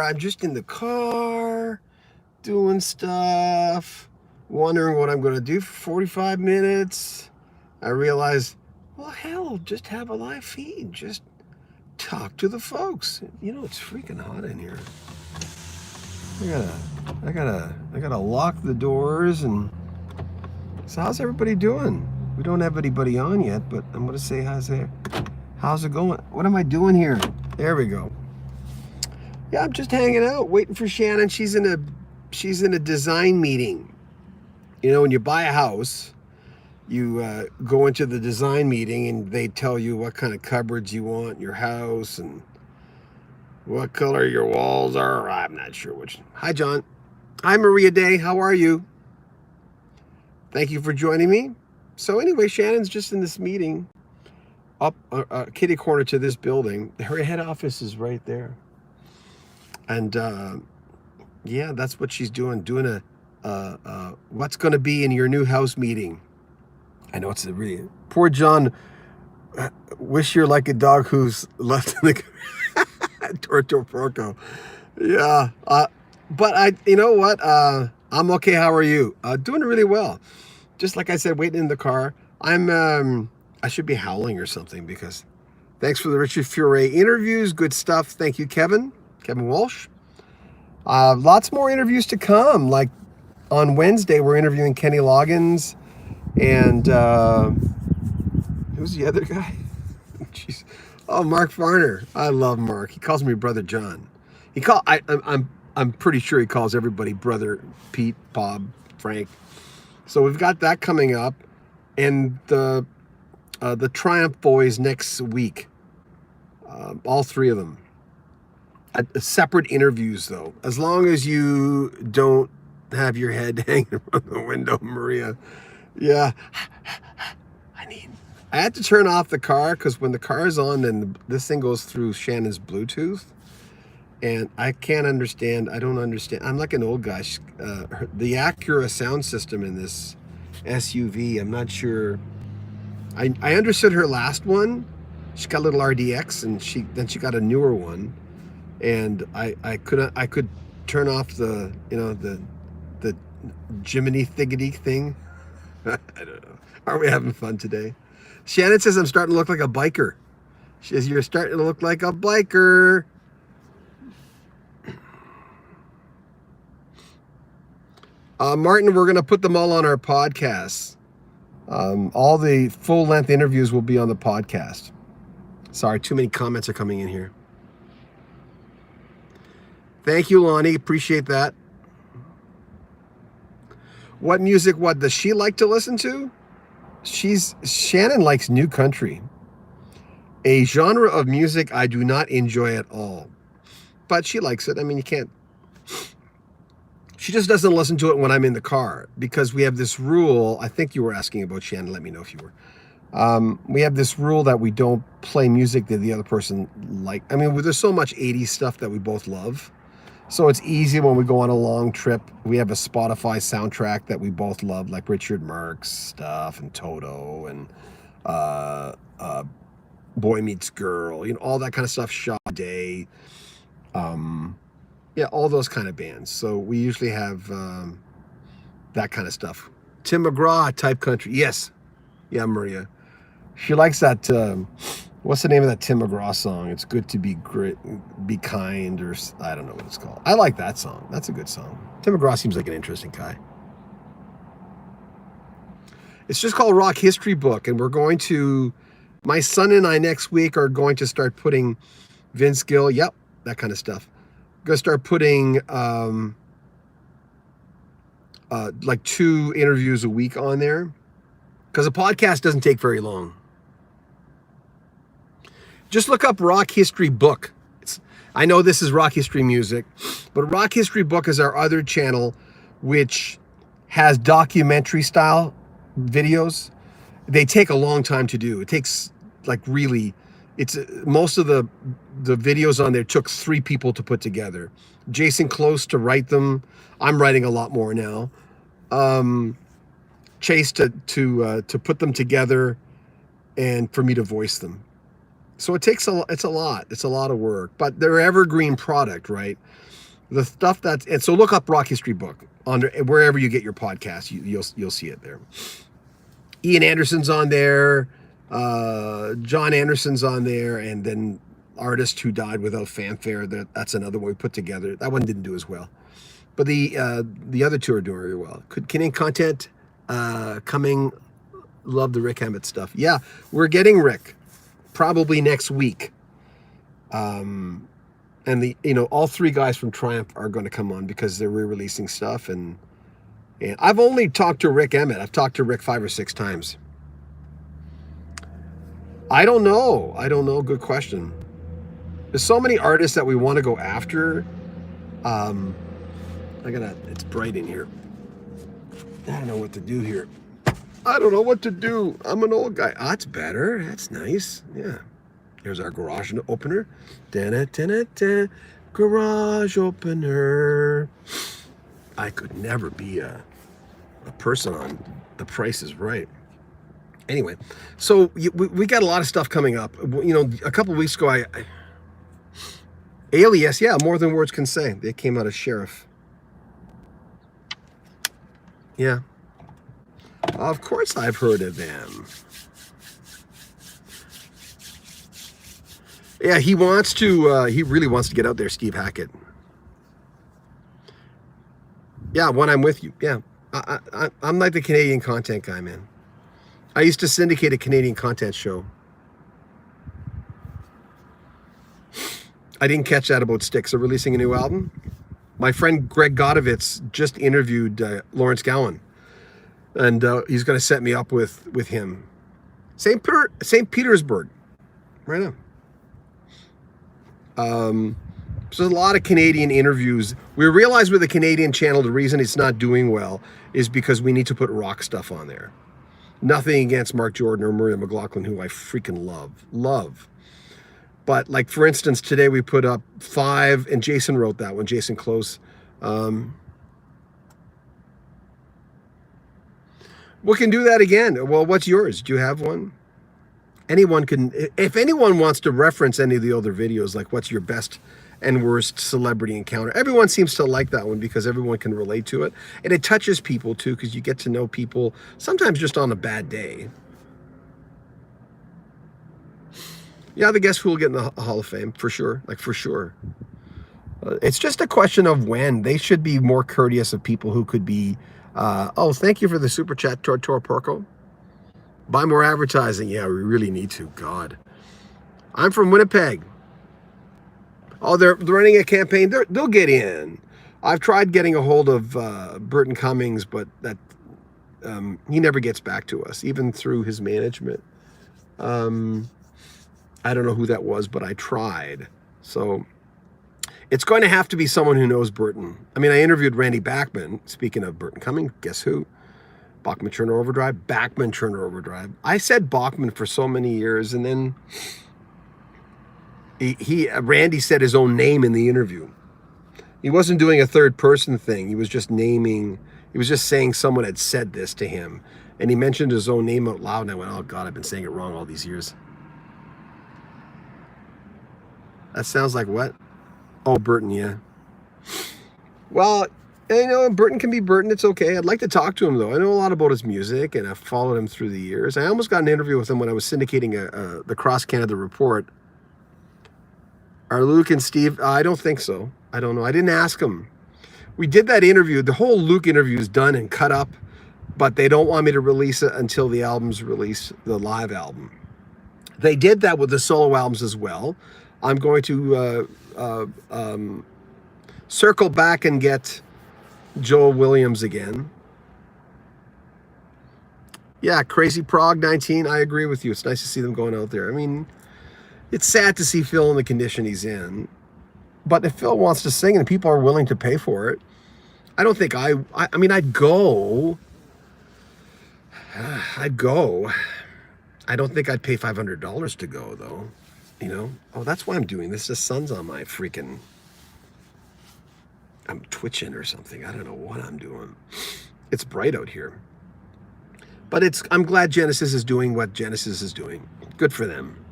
I'm just in the car doing stuff, wondering what I'm going to do for 45 minutes. I realized, well, hell, just have a live feed. Just talk to the folks. It's freaking hot in here. I gotta lock the doors. And so how's everybody doing? We don't have anybody on yet, but I'm gonna say how's it going? What am I doing here? There we go. Yeah, I'm just hanging out, waiting for Shannon. She's in a design meeting. When you buy a house, you go into the design meeting and they tell you what kind of cupboards you want in your house and what color your walls are. I'm not sure which. Hi, John. Hi, Maria Day. How are you? Thank you for joining me. So anyway, Shannon's just in this meeting up kitty corner to this building. Her head office is right there. And yeah, that's what she's doing a what's going to be in your new house meeting. I know it's a really poor John. Wish you're like a dog who's left in the Torto Porco. Yeah, but you know what? I'm okay. How are you? Doing really well. Just like I said, waiting in the car. I should be howling or something because thanks for the Richard Furay interviews. Good stuff. Thank you, Kevin Walsh. Lots more interviews to come. Like on Wednesday, we're interviewing Kenny Loggins and who's the other guy? Jeez. Oh, Mark Farner. I love Mark. He calls me Brother John. I'm pretty sure he calls everybody Brother Pete, Bob, Frank. So we've got that coming up, and the Triumph Boys next week. All three of them. Separate interviews though. As long as you don't have your head hanging from the window, Maria. Yeah. I had to turn off the car because when the car is on, then this thing goes through Shannon's Bluetooth. And I don't understand. I'm like an old guy. The Acura sound system in this SUV, I'm not sure. I understood her last one. She got a little RDX, and then she got a newer one. And I could turn off the Jiminy Thiggity thing. I don't know. Are we having fun today? Shannon says I'm starting to look like a biker. She says, you're starting to look like a biker. Martin, we're going to put them all on our podcast. All the full-length interviews will be on the podcast. Sorry, too many comments are coming in here. Thank you, Lonnie. Appreciate that. What music, what does she like to listen to? Shannon likes new country, a genre of music I do not enjoy at all, but she likes it. I mean, she just doesn't listen to it when I'm in the car because we have this rule. I think you were asking about Shannon. Let me know if you were. We have this rule that we don't play music that the other person like. I mean, there's so much 80s stuff that we both love. So it's easy when we go on a long trip. We have a Spotify soundtrack that we both love, like Richard Marx stuff and Toto and Boy Meets Girl, all that kind of stuff. Sade, yeah, all those kind of bands. So we usually have that kind of stuff. Tim McGraw type country, yes, yeah, Maria. She likes that. What's the name of that Tim McGraw song? It's good to be great, be kind, or I don't know what it's called. I like that song. That's a good song. Tim McGraw seems like an interesting guy. It's just called Rock History Book, and my son and I next week are going to start putting Vince Gill, yep, that kind of stuff. Going to start putting like 2 interviews a week on there because a podcast doesn't take very long. Just look up Rock History Book. I know this is Rock History Music, but Rock History Book is our other channel, which has documentary style videos. They take a long time to do. It takes most of the videos on there took 3 people to put together. Jason Close to write them. I'm writing a lot more now. Chase to put them together and for me to voice them. So it's a lot of work, but they're evergreen product, right? The stuff and so look up Rock History Book on wherever you get your podcast. You'll see it there. Ian Anderson's on there, John Anderson's on there, and then Artist Who Died Without Fanfare. That's another one we put together. That one didn't do as well, but the other two are doing very well. Canadian content coming. Love the Rick Emmett stuff. Yeah, we're getting Rick probably next week. And all three guys from Triumph are going to come on because they're re-releasing stuff. And I've only talked to Rick Emmett. I've talked to Rick 5 or 6 times. I don't know. Good question. There's so many artists that we want to go after. It's bright in here. I don't know what to do here. I don't know what to do. I'm an old guy. That's better. That's nice. Yeah. Here's our garage opener. Da-da-da-da-da. Garage opener. I could never be a person on The Price is Right. Anyway, so we got a lot of stuff coming up. A couple of weeks ago, Alias, yeah, More Than Words Can Say. They came out as Sheriff. Yeah. Of course I've heard of them. Yeah, he really wants to get out there, Steve Hackett. Yeah, when I'm with you. Yeah, I'm like the Canadian content guy, man. I used to syndicate a Canadian content show. I didn't catch that about Styx. They're releasing a new album. My friend Greg Godovitz just interviewed Lawrence Gowan, and he's going to set me up with him. St. Petersburg, right now. So there's a lot of Canadian interviews. We realize with the Canadian channel, the reason it's not doing well is because we need to put rock stuff on there. Nothing against Mark Jordan or Maria McLaughlin, who I freaking love. But like, for instance, today we put up 5, and Jason wrote that one, Jason Close. We can do that again. Well, what's yours? Do you have one? Anyone can, if anyone wants to reference any of the other videos, like what's your best and worst celebrity encounter, everyone seems to like that one because everyone can relate to it. And it touches people too, because you get to know people sometimes just on a bad day. Yeah, the Guess Who will get in the Hall of Fame, for sure. Like, for sure. It's just a question of when. They should be more courteous of people who could be, thank you for the super chat, Tortoro Porco. Buy more advertising. Yeah, we really need to. God. I'm from Winnipeg. Oh, they're running a campaign. They'll get in. I've tried getting a hold of Burton Cummings, but that he never gets back to us, even through his management. I don't know who that was, but I tried. So it's going to have to be someone who knows Burton. I mean, I interviewed Randy Bachman. Speaking of Burton Cummings, guess who? Bachman Turner Overdrive. Bachman Turner Overdrive. I said Bachman for so many years, and then Randy said his own name in the interview. He wasn't doing a third person thing. He was just saying someone had said this to him. And he mentioned his own name out loud, and I went, oh God, I've been saying it wrong all these years. That sounds like what? Oh, Burton, yeah. Well, Burton can be Burton. It's okay. I'd like to talk to him, though. I know a lot about his music, and I've followed him through the years. I almost got an interview with him when I was syndicating the Cross Canada Report. Are Luke and Steve? I don't think so. I don't know. I didn't ask him. We did that interview. The whole Luke interview is done and cut up, but they don't want me to release it until the album's released, the live album. They did that with the solo albums as well. I'm going to circle back and get Joel Williams again. Yeah, Crazy Prague 19. I agree with you. It's nice to see them going out there. I mean, it's sad to see Phil in the condition he's in. But if Phil wants to sing and people are willing to pay for it, I don't think I mean, I'd go. I'd go. I don't think I'd pay $500 to go, though. Oh, that's why I'm doing this. The sun's on my freaking... I'm twitching or something. I don't know what I'm doing. It's bright out here. But I'm glad Genesis is doing what Genesis is doing. Good for them.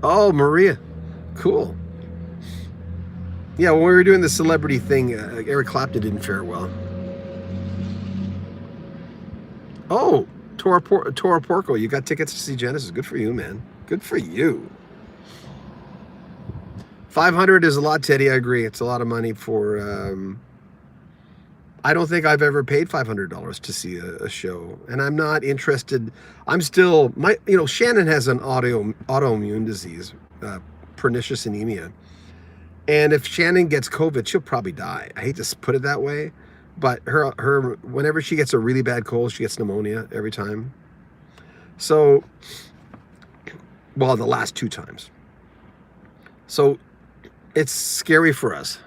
Oh, Maria. Cool. Yeah, when we were doing the celebrity thing, Eric Clapton didn't fare well. Oh, Toro Porco, you got tickets to see Genesis. Good for you, man. Good for you. 500 is a lot, Teddy. I agree. It's a lot of money for. I don't think I've ever paid $500 to see a show, and I'm not interested. I'm still Shannon has an autoimmune disease, pernicious anemia, and if Shannon gets COVID, she'll probably die. I hate to put it that way, but her whenever she gets a really bad cold, she gets pneumonia every time. So, well, the last 2 times. So, it's scary for us.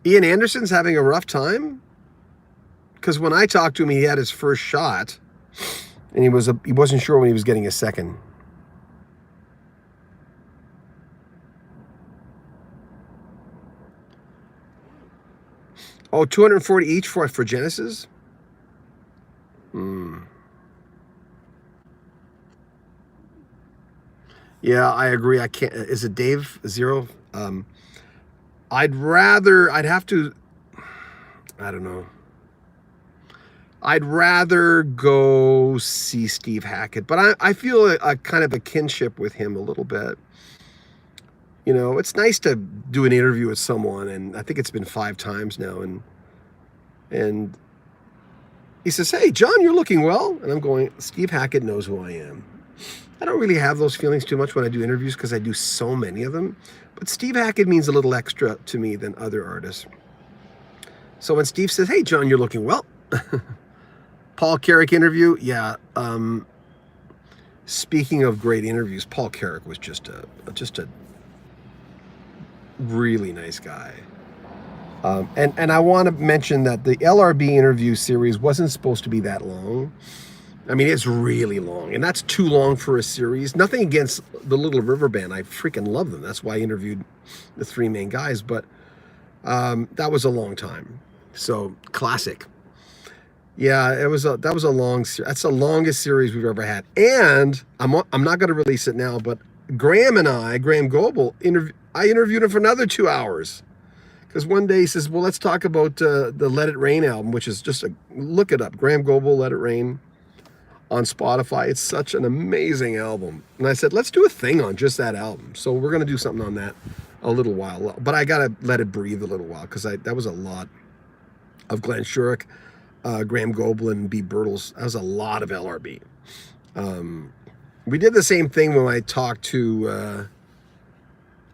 Ian Anderson's having a rough time, because when I talked to him, he had his first shot, and he wasn't sure when he was getting his second. Oh, 240 each for Genesis? Yeah, I agree. I can't. Is it Dave Zero? I don't know. I'd rather go see Steve Hackett, but I feel a kind of a kinship with him a little bit. It's nice to do an interview with someone, and I think it's been 5 times now, and he says, "Hey, John, you're looking well," and I'm going, Steve Hackett knows who I am. I don't really have those feelings too much when I do interviews because I do so many of them, but Steve Hackett means a little extra to me than other artists. So when Steve says, "Hey, John, you're looking well," Paul Carrick interview, yeah. Speaking of great interviews, Paul Carrick was just a really nice guy. And I want to mention that the LRB interview series wasn't supposed to be that long. I mean, it's really long, and that's too long for a series. Nothing against the Little River Band. I freaking love them. That's why I interviewed the 3 main guys, but that was a long time. So, classic. Yeah, that was a long series. That's the longest series we've ever had. And I'm not going to release it now, but Graham Goebel, I interviewed him for another 2 hours. Because one day he says, well, let's talk about the Let It Rain album, which is just look it up. Graham Goebel, Let It Rain on Spotify. It's such an amazing album. And I said, let's do a thing on just that album. So we're going to do something on that a little while. But I got to let it breathe a little while because that was a lot of Glenn Shurek, Graham Goebel, and B. Birtles. That was a lot of LRB. We did the same thing when I talked to...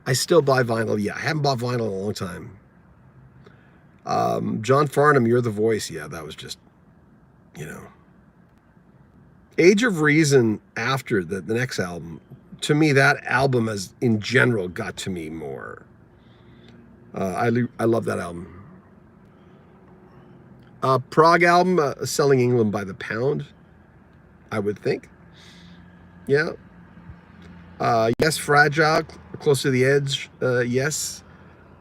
I still buy vinyl. Yeah, I haven't bought vinyl in a long time. John Farnham, You're the Voice. Yeah, that was just, Age of Reason after the next album. To me, that album has, in general, got to me more. I love that album. Prague album, Selling England by the Pound, I would think. Yeah. Yes, Fragile, Close to the Edge. Yes.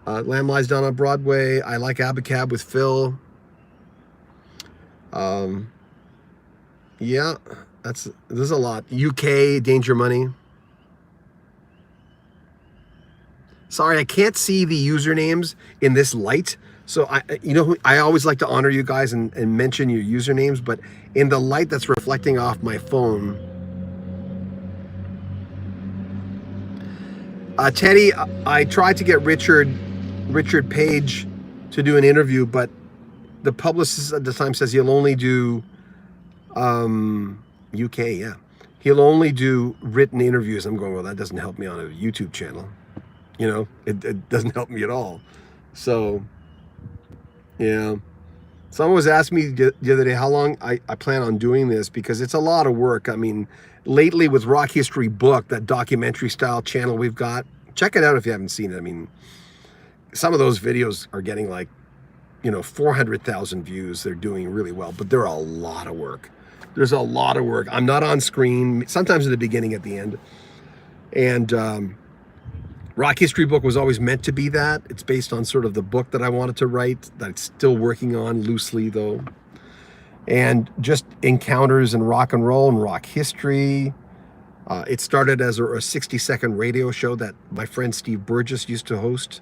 Lamb Lies Down on Broadway. I Like Abacab with Phil. Yeah, there's a lot. UK, Danger Money. Sorry, I can't see the usernames in this light. So I always like to honor you guys and mention your usernames, but in the light that's reflecting off my phone. Teddy, I tried to get Richard Page to do an interview, but the publicist at the time says he'll only do UK, yeah. He'll only do written interviews. I'm going, well, that doesn't help me on a YouTube channel. It doesn't help me at all. So, yeah. Someone was asking me the other day how long I plan on doing this, because it's a lot of work. I mean, lately with Rock History Book, that documentary style channel we've got, check it out if you haven't seen it. I mean, some of those videos are getting 400,000 views. They're doing really well, but they're a lot of work. There's a lot of work. I'm not on screen, sometimes at the beginning, at the end. And Rock History Book was always meant to be that. It's based on sort of the book that I wanted to write, that I'm still working on loosely, though. and just encounters in rock and roll and rock history. It started as a 60-second radio show that my friend Steve Burgess used to host.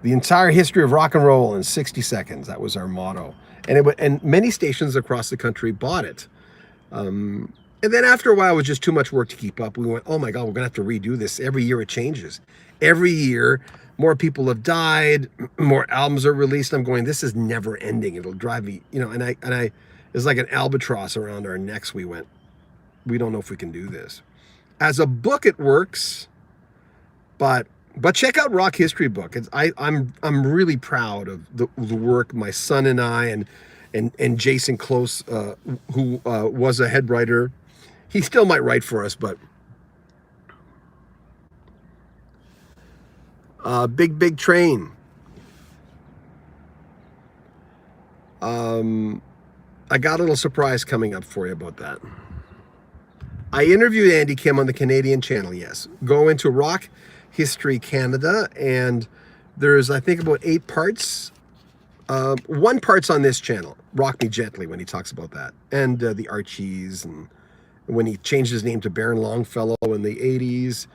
The entire history of rock and roll in 60 seconds. That was our motto. And many stations across the country bought it. And then after a while, it was just too much work to keep up. We went, oh my God, we're going to have to redo this. Every year it changes. Every year, more people have died, more albums are released. I'm going, this is never ending. It'll drive me, and I, it's like an albatross around our necks. We went, we don't know if we can do this. As a book, it works, but check out Rock History Book. I'm really proud of the work my son and I and Jason Close, who was a head writer. He still might write for us, but Big Train. I got a little surprise coming up for you about that. I interviewed Andy Kim on the Canadian channel, yes. Go into Rock History Canada, and there's, I think, about 8 parts. One part's on this channel, Rock Me Gently, when he talks about that, and the Archies, and when he changed his name to Baron Longfellow in the 80s.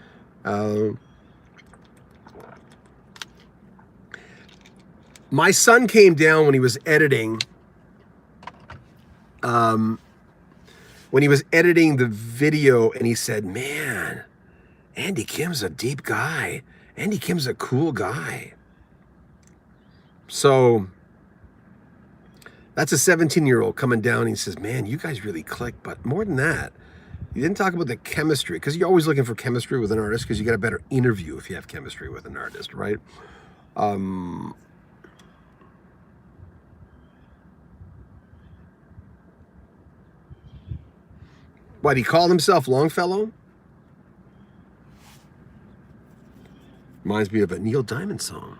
My son came down when he was editing the video, and he said, man, Andy Kim's a deep guy. Andy Kim's a cool guy. So that's a 17-year-old coming down, and he says, man, you guys really click. But more than that, you didn't talk about the chemistry, because you're always looking for chemistry with an artist, because you get a better interview if you have chemistry with an artist, right? What, he called himself Longfellow? Reminds me of a Neil Diamond song.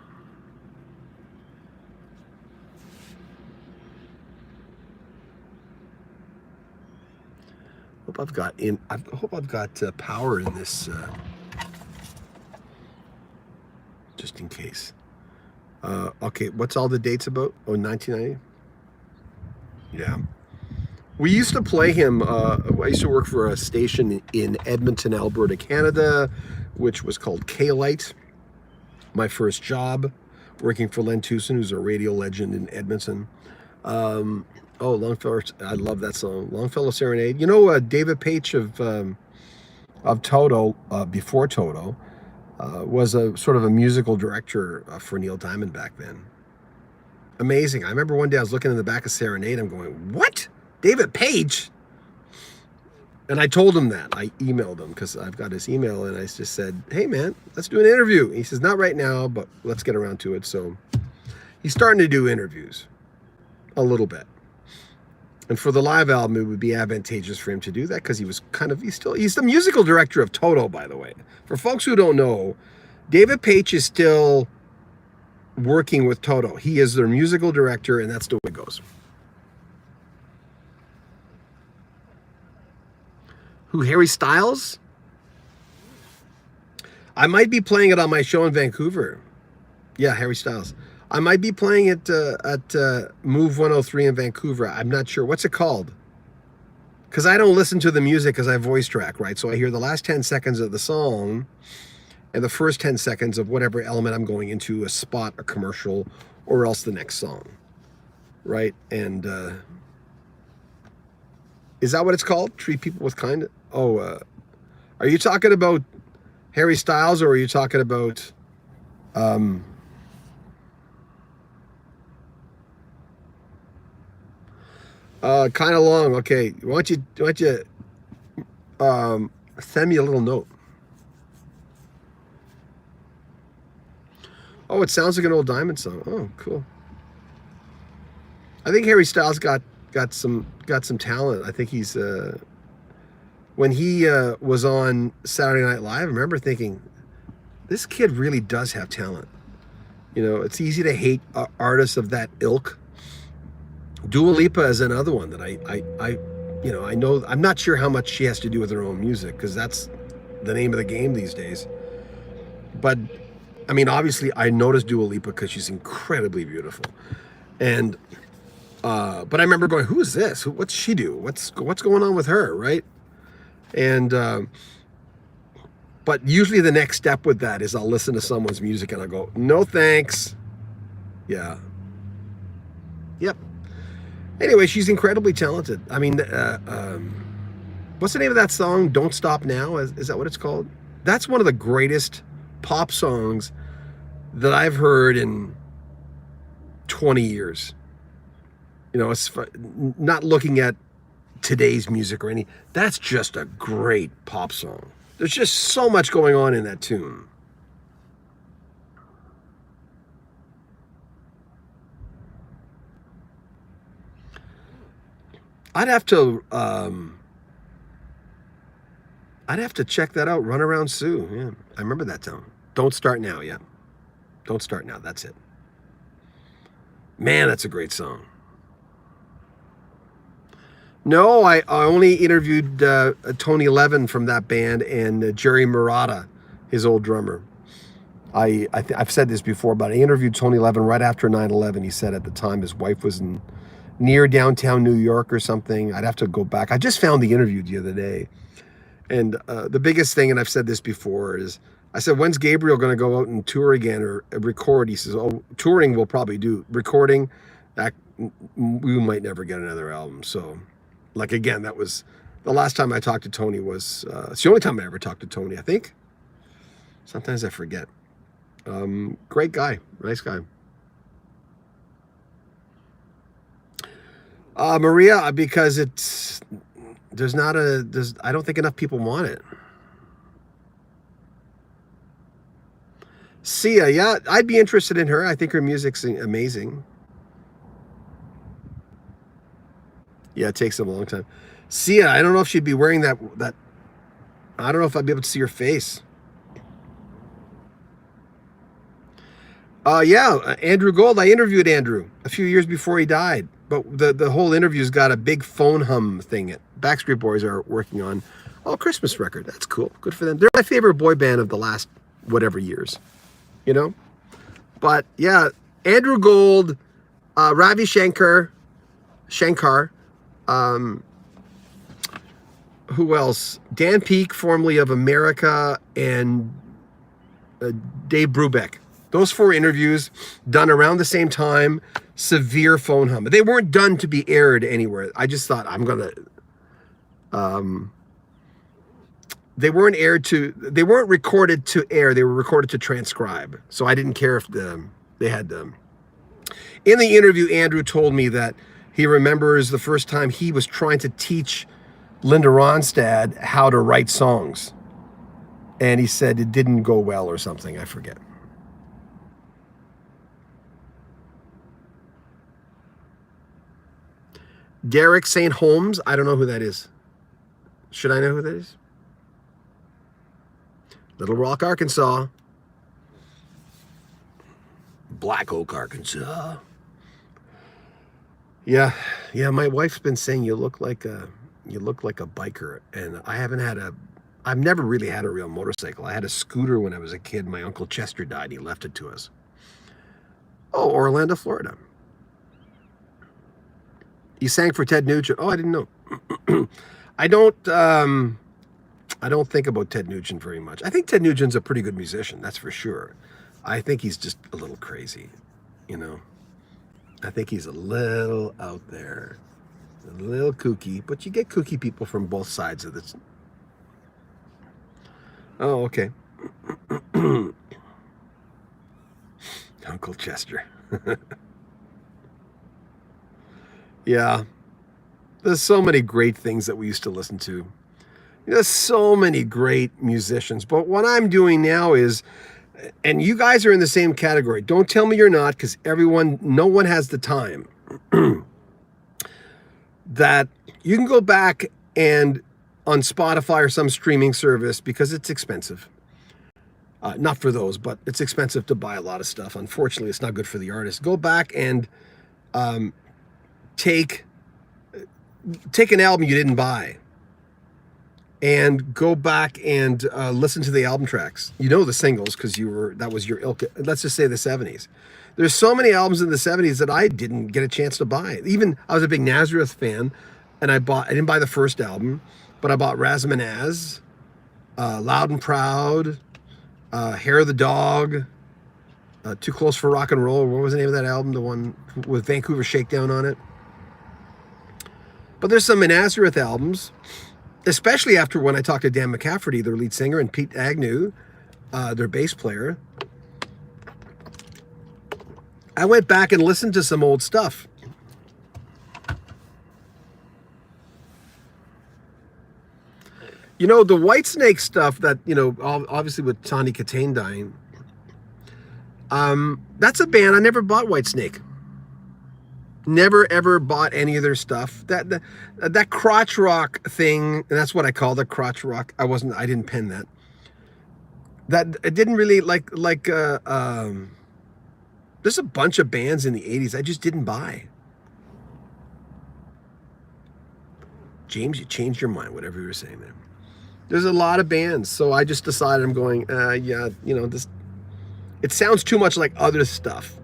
I hope I've got power in this, just in case. Okay, what's all the dates about? Oh, 1990? Yeah. We used to play him. I used to work for a station in Edmonton, Alberta, Canada, which was called K-Lite. My first job, working for Len Tucson, who's a radio legend in Edmonton. Longfellow, I love that song, Longfellow Serenade. You know, David Paich of Toto, before Toto, was a sort of a musical director for Neil Diamond back then. Amazing. I remember one day I was looking in the back of Serenade. I'm going, what? David Paich? And I told him that. I emailed him because I've got his email, and I just said, hey man, let's do an interview. And he says, not right now, but let's get around to it. So he's starting to do interviews a little bit. And for the live album, it would be advantageous for him to do that, because he's the musical director of Toto, by the way. For folks who don't know, David Paich is still working with Toto. He is their musical director, and that's the way it goes. Who, Harry Styles? I might be playing it on my show in Vancouver. Yeah, Harry Styles. I might be playing it at Move 103 in Vancouver. I'm not sure. What's it called? Because I don't listen to the music as I voice track, right? So I hear the last 10 seconds of the song and the first 10 seconds of whatever element I'm going into, a spot, a commercial, or else the next song, right? And is that what it's called? Treat people with kindness? Oh, are you talking about Harry Styles, or are you talking about kind of long? Okay, why don't you send me a little note? Oh, it sounds like an old Diamond song. Oh, cool. I think Harry Styles got some talent. I think he's when he was on Saturday Night Live, I remember thinking, this kid really does have talent. You know, it's easy to hate artists of that ilk. Dua Lipa is another one that I know. I'm not sure how much she has to do with her own music, because that's the name of the game these days. But I mean, obviously, I noticed Dua Lipa because she's incredibly beautiful, and But I remember going, who is this? What's she do? What's going on with her, right? And but usually the next step with that is I'll listen to someone's music and I'll go, no thanks. Yeah. Yep. Anyway, she's incredibly talented. I mean, what's the name of that song? Don't Stop Now? Is that what it's called? That's one of the greatest pop songs that I've heard in 20 years. You know, it's not looking at today's music or any. That's just a great pop song. There's just so much going on in that tune. I'd have to check that out. Run Around Sue. Yeah, I remember that song. Don't Start Now. Yeah, Don't Start Now. That's it. Man, that's a great song. No, I only interviewed Tony Levin from that band and Jerry Murata, his old drummer. I've said this before, but I interviewed Tony Levin right after 9/11. He said at the time his wife was near downtown New York or something. I'd have to go back. I just found the interview the other day. And the biggest thing, and I've said this before, is I said, when's Gabriel going to go out and tour again or record? He says, oh, touring we'll probably do. Recording, that we might never get another album. So, like, again, that was the last time I talked to Tony was, it's the only time I ever talked to Tony, I think. Sometimes I forget. Great guy, nice guy. Maria, because I don't think enough people want it. Sia, yeah, I'd be interested in her. I think her music's amazing. Yeah, it takes them a long time. Sia, I don't know if she'd be wearing that. I don't know if I'd be able to see her face. Yeah, Andrew Gold. I interviewed Andrew a few years before he died. But the whole interview's got a big phone hum thing. Backstreet Boys are working on a Christmas record. That's cool. Good for them. They're my favorite boy band of the last whatever years, you know? But yeah, Andrew Gold, Ravi Shankar, who else? Dan Peake, formerly of America, and Dave Brubeck. Those 4 interviews done around the same time, severe phone hum. They weren't done to be aired anywhere. I just thought they weren't recorded to air. They were recorded to transcribe. So I didn't care if they had them. In the interview, Andrew told me that he remembers the first time he was trying to teach Linda Ronstadt how to write songs. And he said it didn't go well or something. I forget. Derek St. Holmes, I don't know who that is. Should I know who that is? Little Rock, Arkansas. Black Oak, Arkansas. Yeah, my wife's been saying you look like a biker, and I've never really had a real motorcycle. I had a scooter when I was a kid. My Uncle Chester died. He left it to us. Oh, Orlando, Florida. He sang for Ted Nugent. Oh, I didn't know. I don't think about Ted Nugent very much. I think Ted Nugent's a pretty good musician, that's for sure. I think he's just a little crazy, you know. I think he's a little out there, a little kooky, but you get kooky people from both sides of this. Oh, okay. Uncle Chester. Yeah, there's so many great things that we used to listen to. There's so many great musicians. But what I'm doing now is, and you guys are in the same category. Don't tell me you're not, because no one has the time. That you can go back and on Spotify or some streaming service, because it's expensive. Not for those, but it's expensive to buy a lot of stuff. Unfortunately, it's not good for the artist. Go back and take an album you didn't buy and go back and listen to the album tracks. You know the singles because that was your ilk. Let's just say the 70s. There's so many albums in the 70s that I didn't get a chance to buy. Even I was a big Nazareth fan, and I didn't buy the first album, but I bought Razamanaz, Loud and Proud, Hair of the Dog, Too Close for Rock and Roll. What was the name of that album? The one with Vancouver Shakedown on it. But there's some Nazareth albums, especially after when I talked to Dan McCafferty, their lead singer, and Pete Agnew, their bass player. I went back and listened to some old stuff. You know, the Whitesnake stuff that, obviously with Tawny Katane dying, that's a band. I never bought Whitesnake. Never ever bought any of their stuff. That crotch rock thing, and that's what I call the crotch rock. I didn't pen that. That it didn't really like there's a bunch of bands in the 80s I just didn't buy. James, you changed your mind, whatever you were saying there. There's a lot of bands, so I just decided I'm going, this, it sounds too much like other stuff.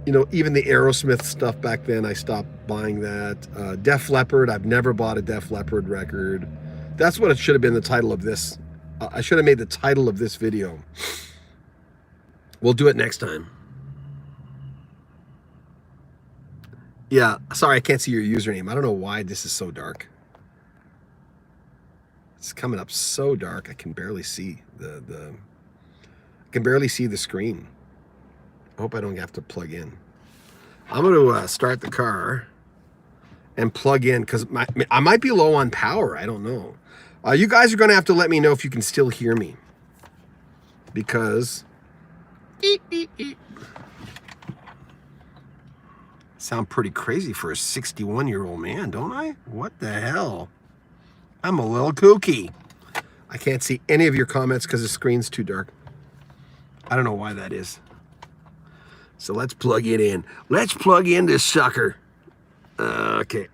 Even the Aerosmith stuff back then, I stopped buying that. Def Leppard, I've never bought a Def Leppard record. That's what it should have been the title of this. I should have made the title of this video. We'll do it next time. Yeah, sorry, I can't see your username. I don't know why this is so dark. It's coming up so dark. I can barely see I can barely see the screen. I hope I don't have to plug in. I'm going to start the car and plug in because I might be low on power. I don't know. You guys are going to have to let me know if you can still hear me because sound pretty crazy for a 61-year-old man, don't I? What the hell? I'm a little kooky. I can't see any of your comments because the screen's too dark. I don't know why that is. So let's plug it in. Let's plug in this sucker. Okay.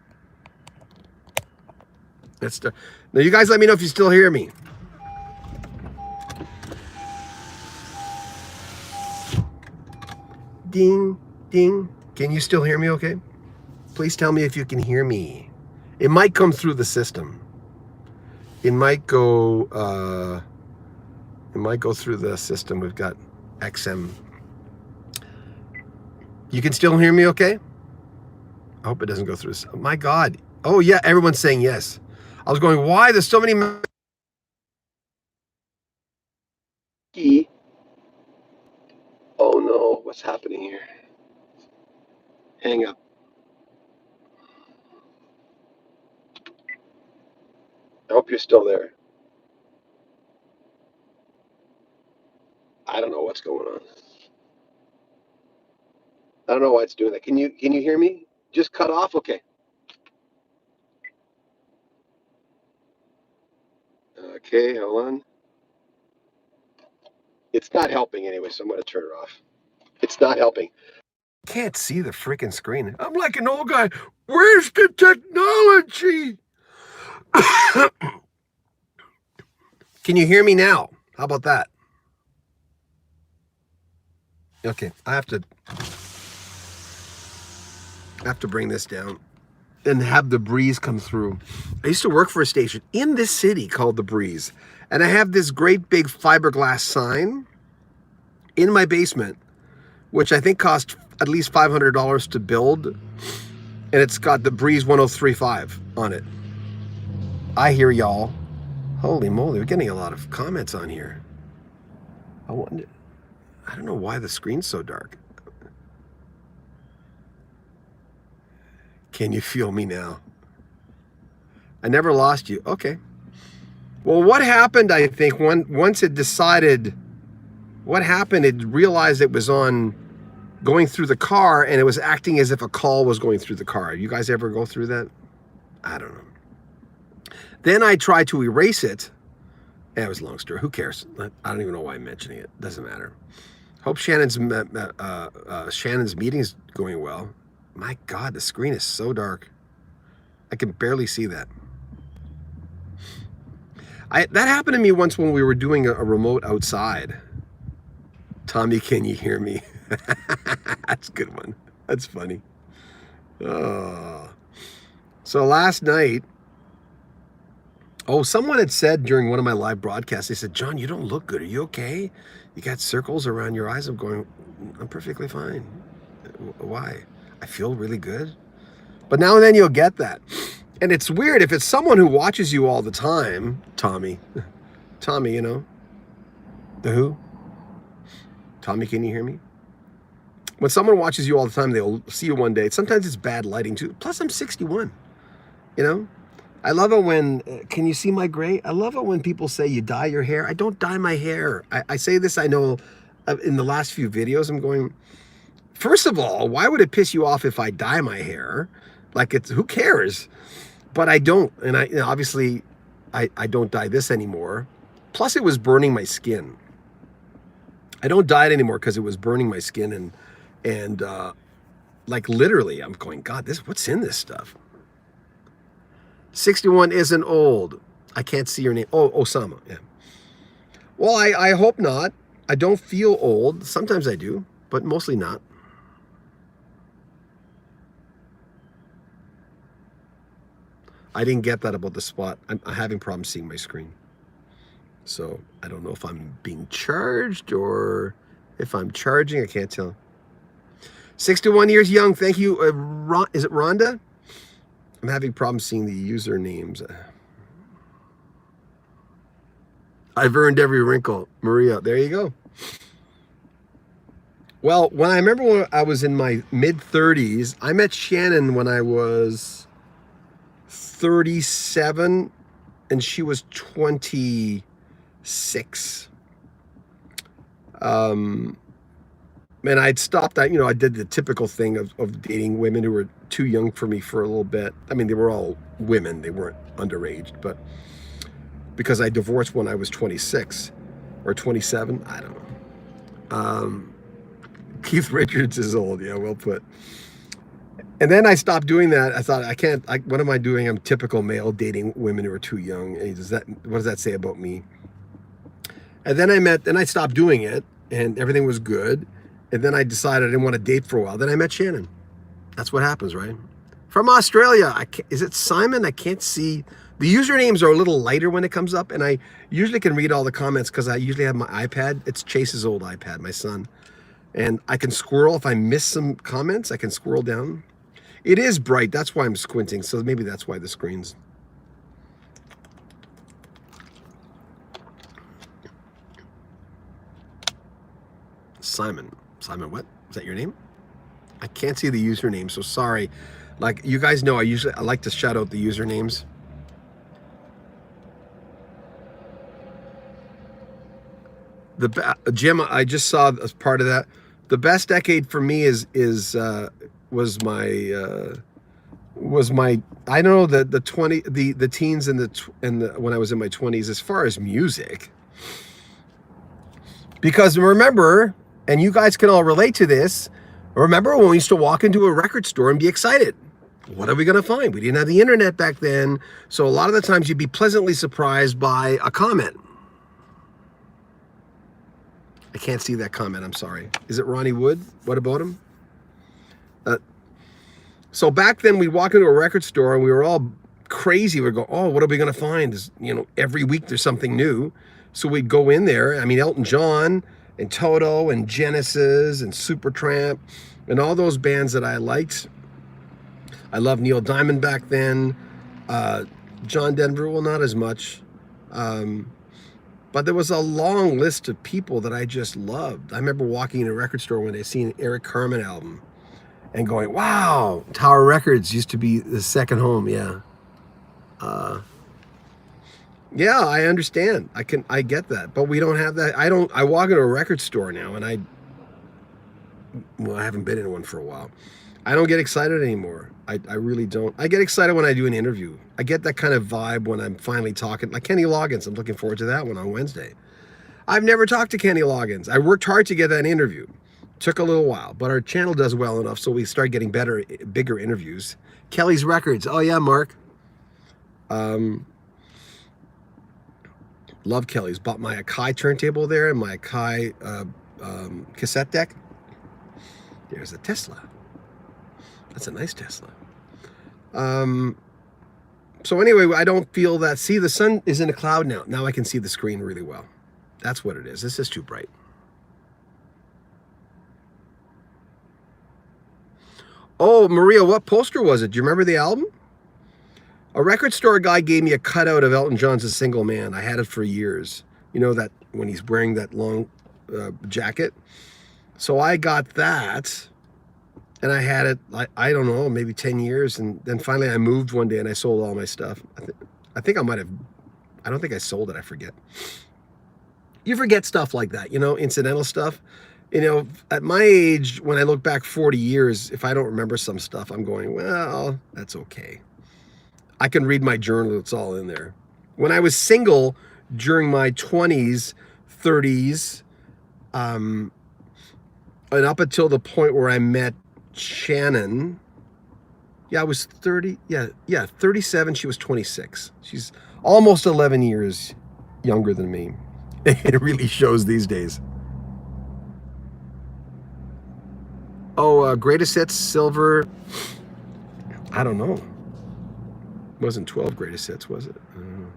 Let's start. Now you guys let me know if you still hear me. Ding, ding. Can you still hear me okay? Please tell me if you can hear me. It might come through the system. It might go through the system. We've got XM. You can still hear me okay? I hope it doesn't go through. Oh my God. Oh yeah, everyone's saying yes. I was going, why? There's so many. Oh no, what's happening here? Hang up. I hope you're still there. I don't know what's going on. I don't know why it's doing that. Can you hear me? Just cut off? Okay. Okay, hold on. It's not helping anyway, so I'm going to turn it off. It's not helping. Can't see the freaking screen. I'm like an old guy. Where's the technology? Can you hear me now? How about that? Okay, I have to bring this down and have the breeze come through. I used to work for a station in this city called The Breeze, and I have this great big fiberglass sign in my basement, which I think cost at least $500 to build, and it's got The Breeze 1035 on it. I hear y'all. Holy moly, we're getting a lot of comments on here. I don't know why the screen's so dark. Can you feel me now? I never lost you. Okay. Well, what happened, I think, once it decided, what happened, it realized it was on going through the car, and it was acting as if a call was going through the car. You guys ever go through that? I don't know. Then I tried to erase it. Yeah, it was a long story. Who cares? I don't even know why I'm mentioning it. Doesn't matter. Hope Shannon's meeting's going well. My God, the screen is so dark. I can barely see that. That happened to me once when we were doing a remote outside. Tommy, can you hear me? That's a good one. That's funny. Oh. So last night, someone had said during one of my live broadcasts, they said, John, you don't look good. Are you okay? You got circles around your eyes. I'm going, I'm perfectly fine. Why? I feel really good. But now and then you'll get that. And it's weird if it's someone who watches you all the time, Tommy, you know, the Who? Tommy, can you hear me? When someone watches you all the time, they'll see you one day. Sometimes it's bad lighting too. Plus I'm 61, you know? I love it when, can you see my gray? I love it when people say you dye your hair. I don't dye my hair. I say this, I know in the last few videos, I'm going, first of all, why would it piss you off if I dye my hair? Like who cares? But I don't, and obviously I don't dye this anymore. Plus it was burning my skin. I don't dye it anymore because it was burning my skin and like literally I'm going, God, what's in this stuff? 61 isn't old. I can't see your name. Oh, Osama, yeah. Well, I hope not. I don't feel old. Sometimes I do, but mostly not. I didn't get that about the spot. I'm having problems seeing my screen. So I don't know if I'm being charged or if I'm charging. I can't tell. 61 years young. Thank you. Is it Rhonda? I'm having problems seeing the usernames. I've earned every wrinkle. Maria, there you go. Well, I remember when I was in my mid-30s, I met Shannon when I was 37 and she was 26. And I'd stopped. I did the typical thing of dating women who were too young for me for a little bit. I mean, they were all women. They weren't underage, but because I divorced when I was 26 or 27, I don't know. Keith Richards is old. Yeah, well put. And then I stopped doing that. I thought, what am I doing? I'm typical male dating women who are too young. And what does that say about me? And then I stopped doing it and everything was good. And then I decided I didn't want to date for a while. Then I met Shannon. That's what happens, right? From Australia. Is it Simon? I can't see. The usernames are a little lighter when it comes up. And I usually can read all the comments because I usually have my iPad. It's Chase's old iPad, my son. And I can scroll. If I miss some comments, I can scroll down. It is bright. That's why I'm squinting. So maybe that's why the screen's. Simon, what? Is that your name? I can't see the username, so sorry. Like you guys know, I like to shout out the usernames. Jim, I just saw as part of that. The best decade for me was my I don't know the teens and when I was in my 20s as far as music. Because remember, and you guys can all relate to this, remember when we used to walk into a record store and be excited? What are we going to find? We didn't have the internet back then, so a lot of the times you'd be pleasantly surprised by a comment. I can't see that comment, I'm sorry. Is it Ronnie Wood? What about him? So back then we'd walk into a record store and we were all crazy. We'd go, oh, what are we going to find? Every week there's something new. So we'd go in there. I mean, Elton John and Toto and Genesis and Supertramp and all those bands that I liked. I loved Neil Diamond back then. John Denver, well, not as much. But there was a long list of people that I just loved. I remember walking in a record store when I seen an Eric Carmen album and going, wow, Tower Records used to be the second home. Yeah. Yeah, I understand. I get that, but we don't have that. I walk into a record store now and I haven't been in one for a while. I don't get excited anymore. I really don't. I get excited when I do an interview. I get that kind of vibe when I'm finally talking. Like Kenny Loggins, I'm looking forward to that one on Wednesday. I've never talked to Kenny Loggins. I worked hard to get that interview. Took a little while, but our channel does well enough, so we start getting bigger interviews. Kelly's Records. Oh yeah, Mark. Love Kelly's. Bought my Akai turntable there and my Akai cassette deck. There's a Tesla. That's a nice Tesla. So anyway, I don't feel that. See, the sun is in a cloud now. Now I can see the screen really well. That's what it is. This is too bright. Oh, Maria, what poster was it? Do you remember the album? A record store guy gave me a cutout of Elton John's A Single Man. I had it for years. You know that when he's wearing that long jacket? So I got that, and I had it, I don't know, maybe 10 years. And then finally I moved one day and I sold all my stuff. I think I might have, I don't think I sold it, I forget. You forget stuff like that, you know, incidental stuff. You know, at my age, when I look back 40 years, if I don't remember some stuff, I'm going, well, that's okay. I can read my journal, it's all in there. When I was single during my 20s, 30s, and up until the point where I met Shannon, I was 30, 37, she was 26. She's almost 11 years younger than me. It really shows these days. Oh, greatest hits, silver. I don't know. It wasn't 12 greatest hits, was it? I don't know.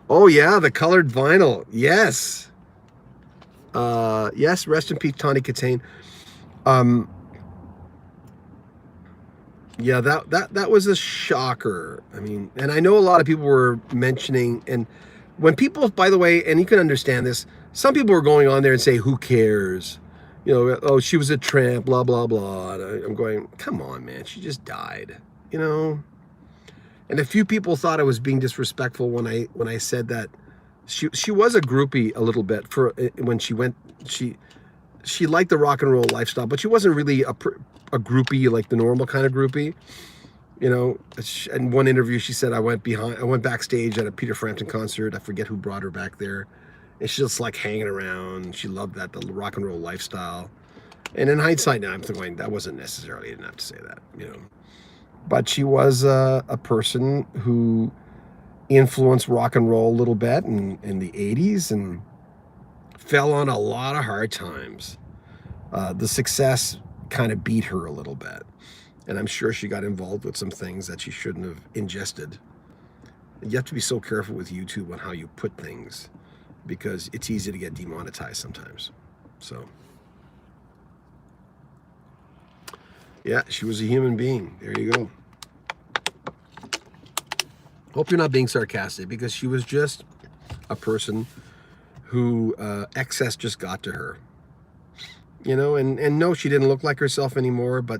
Oh yeah, the colored vinyl. Yes. Yes, rest in peace, Tawny Katane. Yeah, that was a shocker. I mean, and I know a lot of people were mentioning, and when people, by the way, and you can understand this, some people were going on there and say, who cares? You know, oh, she was a tramp, blah, blah, blah. And I'm going, come on, man, she just died, you know? And a few people thought I was being disrespectful when I said that she was a groupie a little bit for when she went, she liked the rock and roll lifestyle, but she wasn't really a groupie, like the normal kind of groupie. You know, in one interview, she said, I went backstage at a Peter Frampton concert. I forget who brought her back there. And she's just like hanging around. She loved that, the rock and roll lifestyle. And in hindsight now, I'm thinking that wasn't necessarily, I didn't have to say that, you know. But she was a person who influenced rock and roll a little bit in the 80s and fell on a lot of hard times. The success kind of beat her a little bit. And I'm sure she got involved with some things that she shouldn't have ingested. You have to be so careful with YouTube on how you put things, because it's easy to get demonetized sometimes. So, yeah, she was a human being. There you go. Hope you're not being sarcastic, because she was just a person who excess just got to her. You know, and no, she didn't look like herself anymore, but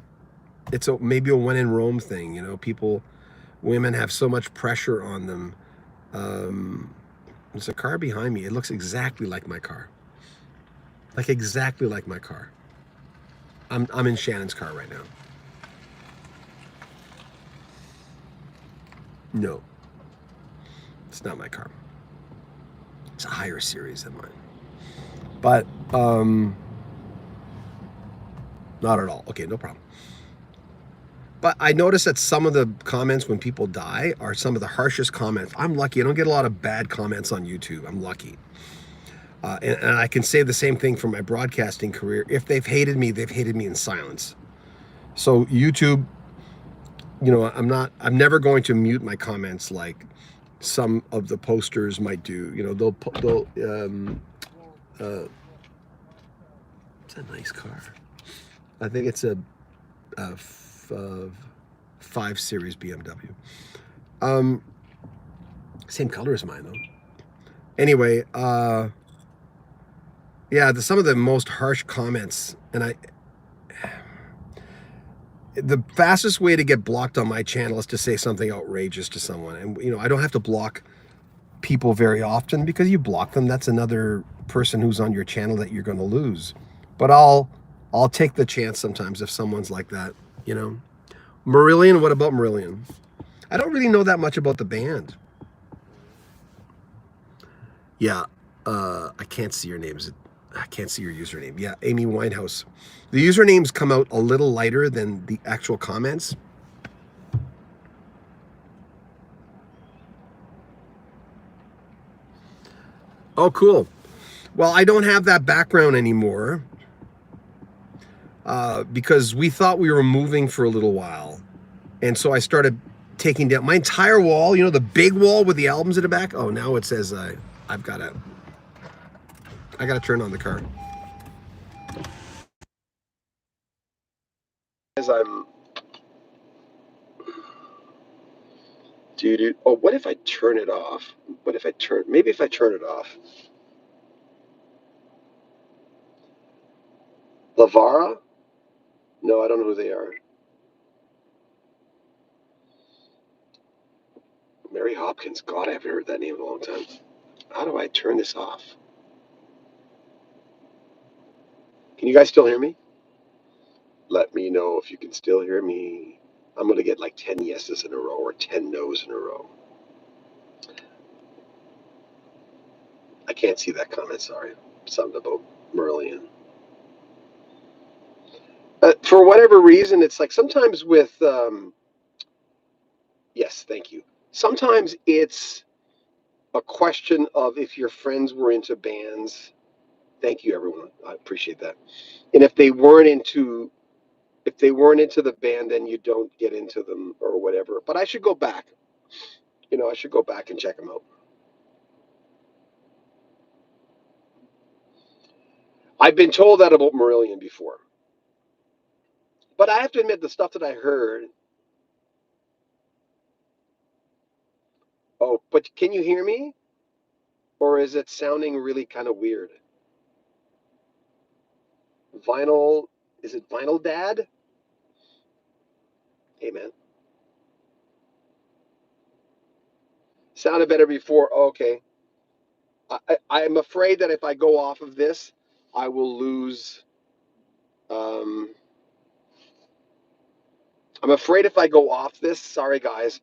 it's maybe a when in Rome thing. You know, women have so much pressure on them. There's a car behind me. It looks exactly like my car. Like exactly like my car. I'm in Shannon's car right now. No, it's not my car. It's a higher series than mine. But not at all. Okay, no problem. But I noticed that some of the comments when people die are some of the harshest comments. I'm lucky. I don't get a lot of bad comments on YouTube. I'm lucky. And I can say the same thing for my broadcasting career. If they've hated me in silence. So YouTube, you know, I'm never going to mute my comments like some of the posters might do. You know, it's a nice car. I think it's a 5 Series BMW. Same color as mine, though. Anyway, yeah, some of the most harsh comments, and the fastest way to get blocked on my channel is to say something outrageous to someone. And, you know, I don't have to block people very often, because you block them, that's another person who's on your channel that you're going to lose. But I'll take the chance sometimes if someone's like that, you know. Marillion, what about Marillion? I don't really know that much about the band. Yeah, I can't see your names. I can't see your username. Yeah, Amy Winehouse. The usernames come out a little lighter than the actual comments. Oh, cool. Well, I don't have that background anymore because we thought we were moving for a little while. And so I started taking down my entire wall, the big wall with the albums in the back. Oh, now it says I got to turn on the car. As I'm dude. Oh, what if I turn it off? Maybe if I turn it off. Lavara? No, I don't know who they are. Mary Hopkins. God, I haven't heard that name in a long time. How do I turn this off? Can you guys still hear me? Let me know if you can still hear me. I'm going to get like 10 yeses in a row or 10 no's in a row. I can't see that comment, sorry. Something about Merlion. For whatever reason, it's like sometimes with, yes, thank you. Sometimes it's a question of if your friends were into bands. Thank you, everyone. I appreciate that. And if they weren't into the band, then you don't get into them or whatever. But I should go back. I should go back and check them out. I've been told that about Marillion before. But I have to admit, the stuff that I heard. Oh, but can you hear me? Or is it sounding really kind of weird? Vinyl, is it Vinyl Dad? Hey, man. Sounded better before. Oh, okay. I'm afraid that if I go off of this, I will lose. I'm afraid if I go off this, sorry guys,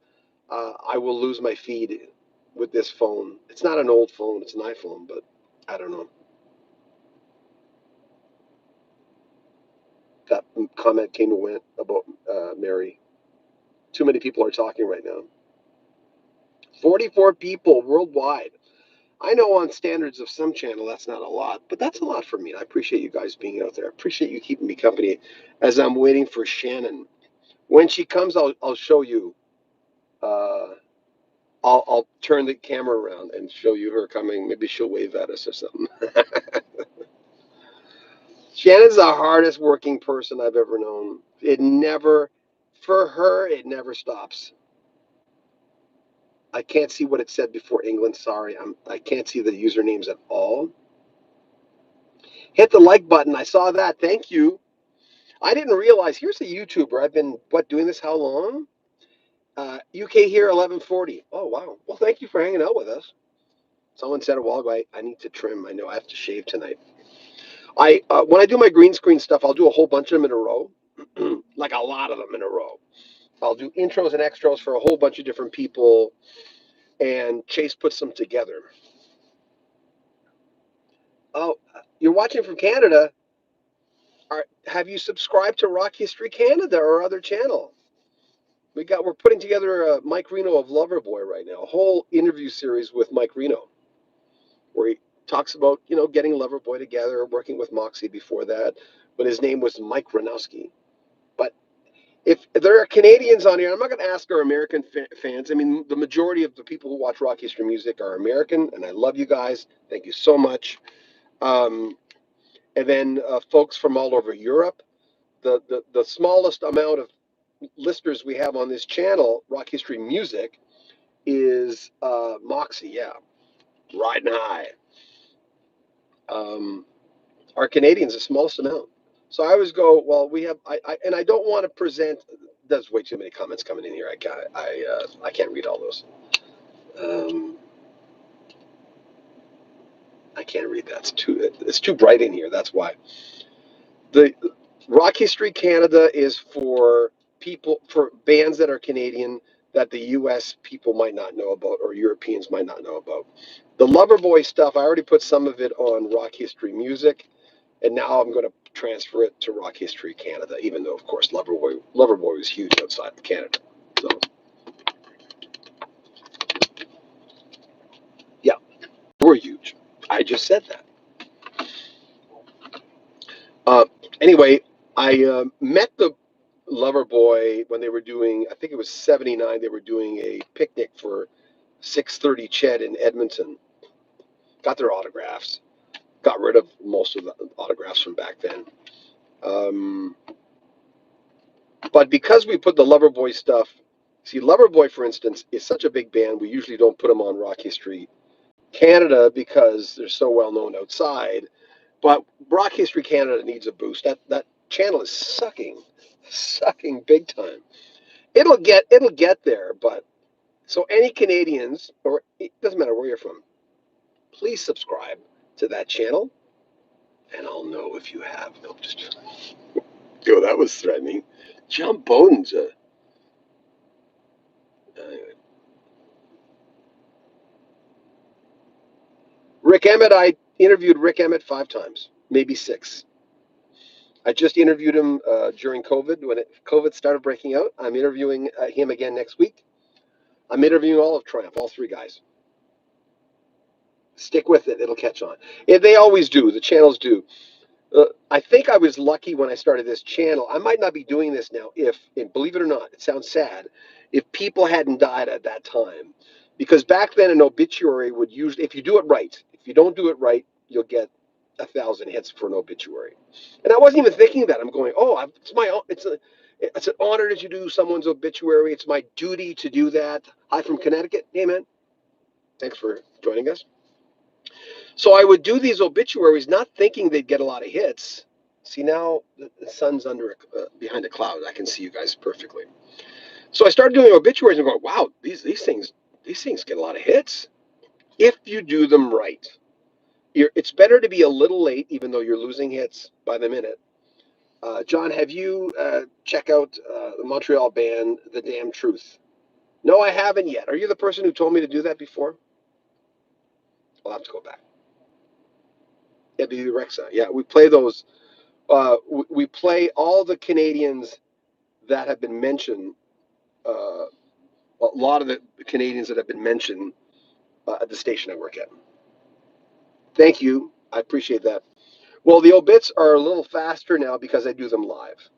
I will lose my feed with this phone. It's not an old phone, it's an iPhone, but I don't know. That comment came and went about Mary. Too many people are talking right now. 44 people worldwide. I know on standards of some channel that's not a lot, but that's a lot for me. I appreciate you guys being out there. I appreciate you keeping me company as I'm waiting for Shannon. When she comes, I'll show you. I'll turn the camera around and show you her coming. Maybe she'll wave at us or something. Shannon's the hardest working person I've ever known. For her, it never stops. I can't see what it said before England. Sorry, I can't see the usernames at all. Hit the like button. I saw that. Thank you. I didn't realize. Here's a YouTuber. I've been doing this how long? UK here 11:40. Oh wow. Well, thank you for hanging out with us. Someone said a while ago I need to trim. I know I have to shave tonight. When I do my green screen stuff, I'll do a whole bunch of them in a row, like a lot of them in a row. I'll do intros and extras for a whole bunch of different people, and Chase puts them together. Oh, you're watching from Canada. Have you subscribed to Rock History Canada or other channel? We're putting together Mike Reno of Loverboy right now, a whole interview series with Mike Reno, where he talks about getting Loverboy together, working with Moxie before that, when his name was Mike Ranowski. But if there are Canadians on here, I'm not going to ask our American fans. I mean, the majority of the people who watch rock history music are American, and I love you guys. Thank you so much. And then folks from all over Europe. The smallest amount of listeners we have on this channel, Rock History Music, is Moxie. Yeah, riding high. Our Canadians, the smallest amount. So I always go, well, we have, and I don't want to present. There's way too many comments coming in here. I can't read all those. I can't read that. It's too bright in here. That's why. The Rock History Canada is for bands that are Canadian that the U.S. people might not know about or Europeans might not know about. The Loverboy stuff, I already put some of it on Rock History Music, and now I'm going to transfer it to Rock History Canada, even though, of course, Loverboy was huge outside of Canada. So, yeah, we're huge. just said that. Anyway, I met the lover boy when they were doing, I think it was 79, they were doing a picnic for 630 Ched in Edmonton. Got their autographs. Got rid of most of the autographs from back then. But because we put the Loverboy stuff, see, Loverboy, for instance, is such a big band, we usually don't put them on Rock History Canada because they're so well known outside. But Rock History Canada needs a boost. That channel is sucking big time. It'll get there, but so any Canadians, or it doesn't matter where you're from, please subscribe to that channel, and I'll know if you have. No, just oh, that was threatening. John Beaudin's Rick Emmett. I interviewed Rick Emmett 5 times, maybe 6. I just interviewed him during COVID when COVID started breaking out. I'm interviewing him again next week. I'm interviewing all of Triumph, all 3 guys. Stick with it; it'll catch on. They always do. The channels do. I think I was lucky when I started this channel. I might not be doing this now if, and believe it or not, it sounds sad, if people hadn't died at that time. Because back then an obituary would usually, if you do it right, if you don't do it right, you'll get 1,000 hits for an obituary. And I wasn't even thinking that. I'm going, oh, it's an honor that you do someone's obituary. It's my duty to do that. Hi from Connecticut. Hey, man. Thanks for joining us. So I would do these obituaries, not thinking they'd get a lot of hits. See, now the sun's behind a cloud. I can see you guys perfectly. So I started doing obituaries and going, wow, these things get a lot of hits if you do them right. It's better to be a little late, even though you're losing hits by the minute. John, have you check out the Montreal band, The Damn Truth? No, I haven't yet. Are you the person who told me to do that before? I'll have to go back. Yeah, the Rexa. Yeah, we play those. We play all the Canadians that have been mentioned. A lot of the Canadians that have been mentioned at the station I work at. Thank you. I appreciate that. Well, the obits are a little faster now because I do them live.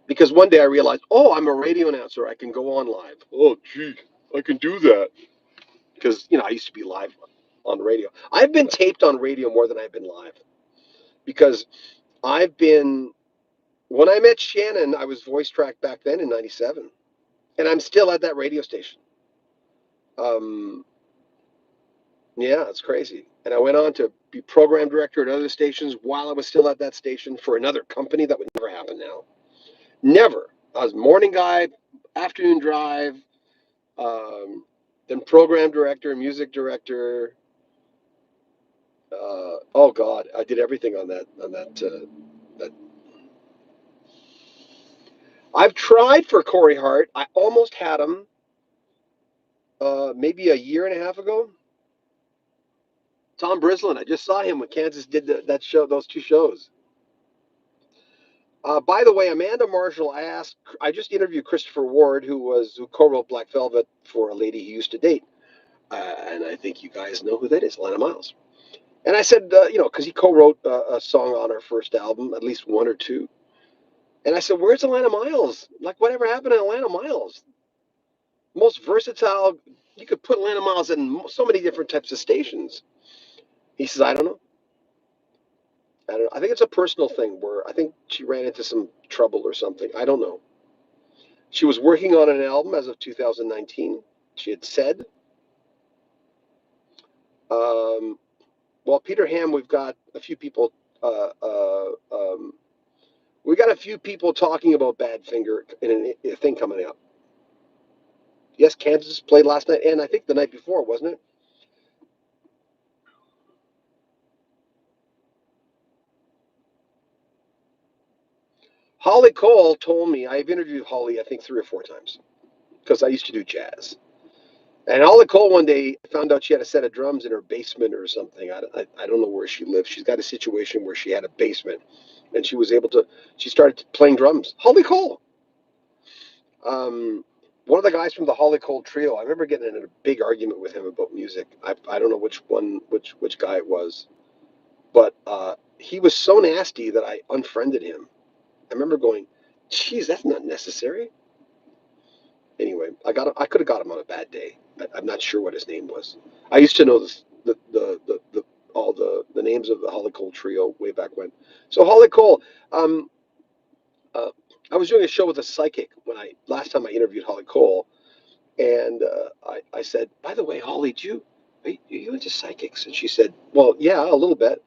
Because one day I realized, oh, I'm a radio announcer. I can go on live. Oh, gee, I can do that. Because, I used to be live on the radio. I've been taped on radio more than I've been live. Because when I met Shannon, I was voice tracked back then in 97. And I'm still at that radio station. Yeah, it's crazy. And I went on to be program director at other stations while I was still at that station for another company. That would never happen now. Never. I was morning guy, afternoon drive, then program director, music director. Oh God, I did everything on that. I've tried for Corey Hart. I almost had him maybe a year and a half ago. Tom Brislin. I just saw him when Kansas did that show, those 2 shows. By the way, Amanda Marshall I just interviewed Christopher Ward, who co-wrote Black Velvet for a lady he used to date. And I think you guys know who that is, Alana Miles. And I said, because he co-wrote a song on her first album, at least 1 or 2. And I said, where's Alana Miles? Like, whatever happened to Alana Miles? Most versatile. You could put Alana Miles in so many different types of stations. He says, I don't know. I think it's a personal thing where I think she ran into some trouble or something. I don't know. She was working on an album as of 2019. She had said. Well, Peter Ham, we've got a few people. We got a few people talking about Badfinger in a thing coming up. Yes, Kansas played last night, and I think the night before, wasn't it? Holly Cole told me, I've interviewed Holly, I think 3 or 4 times, because I used to do jazz. And Holly Cole one day found out she had a set of drums in her basement or something. I don't know where she lives. She's got a situation where she had a basement, and she started playing drums. Holly Cole. One of the guys from the Holly Cole Trio. I remember getting in a big argument with him about music. I don't know which guy it was, but he was so nasty that I unfriended him. I remember going, "Geez, that's not necessary." Anyway, I could have got him on a bad day. I'm not sure what his name was. I used to know the all the names of the Holly Cole Trio way back when. So Holly Cole, um, uh, I was doing a show with a psychic when I last time I interviewed Holly Cole, and I said, by the way, Holly, are you into psychics? And she said, well, yeah, a little bit.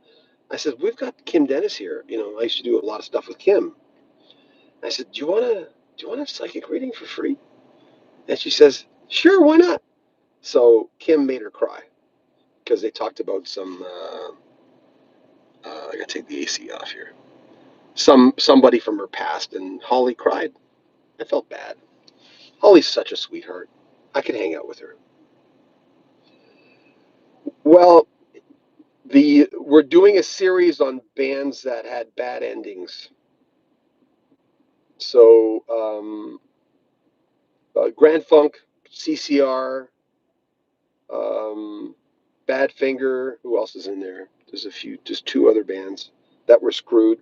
I said, we've got Kim Dennis here. I used to do a lot of stuff with Kim. I said, do you want a psychic reading for free? And she says, sure, why not? So Kim made her cry because they talked about some. I gotta take the AC off here. Somebody from her past, and Holly cried. I felt bad. Holly's such a sweetheart. I could hang out with her. Well, we're doing a series on bands that had bad endings. So Grand Funk, CCR, um, Badfinger. Who else is in there? There's just two other bands that were screwed.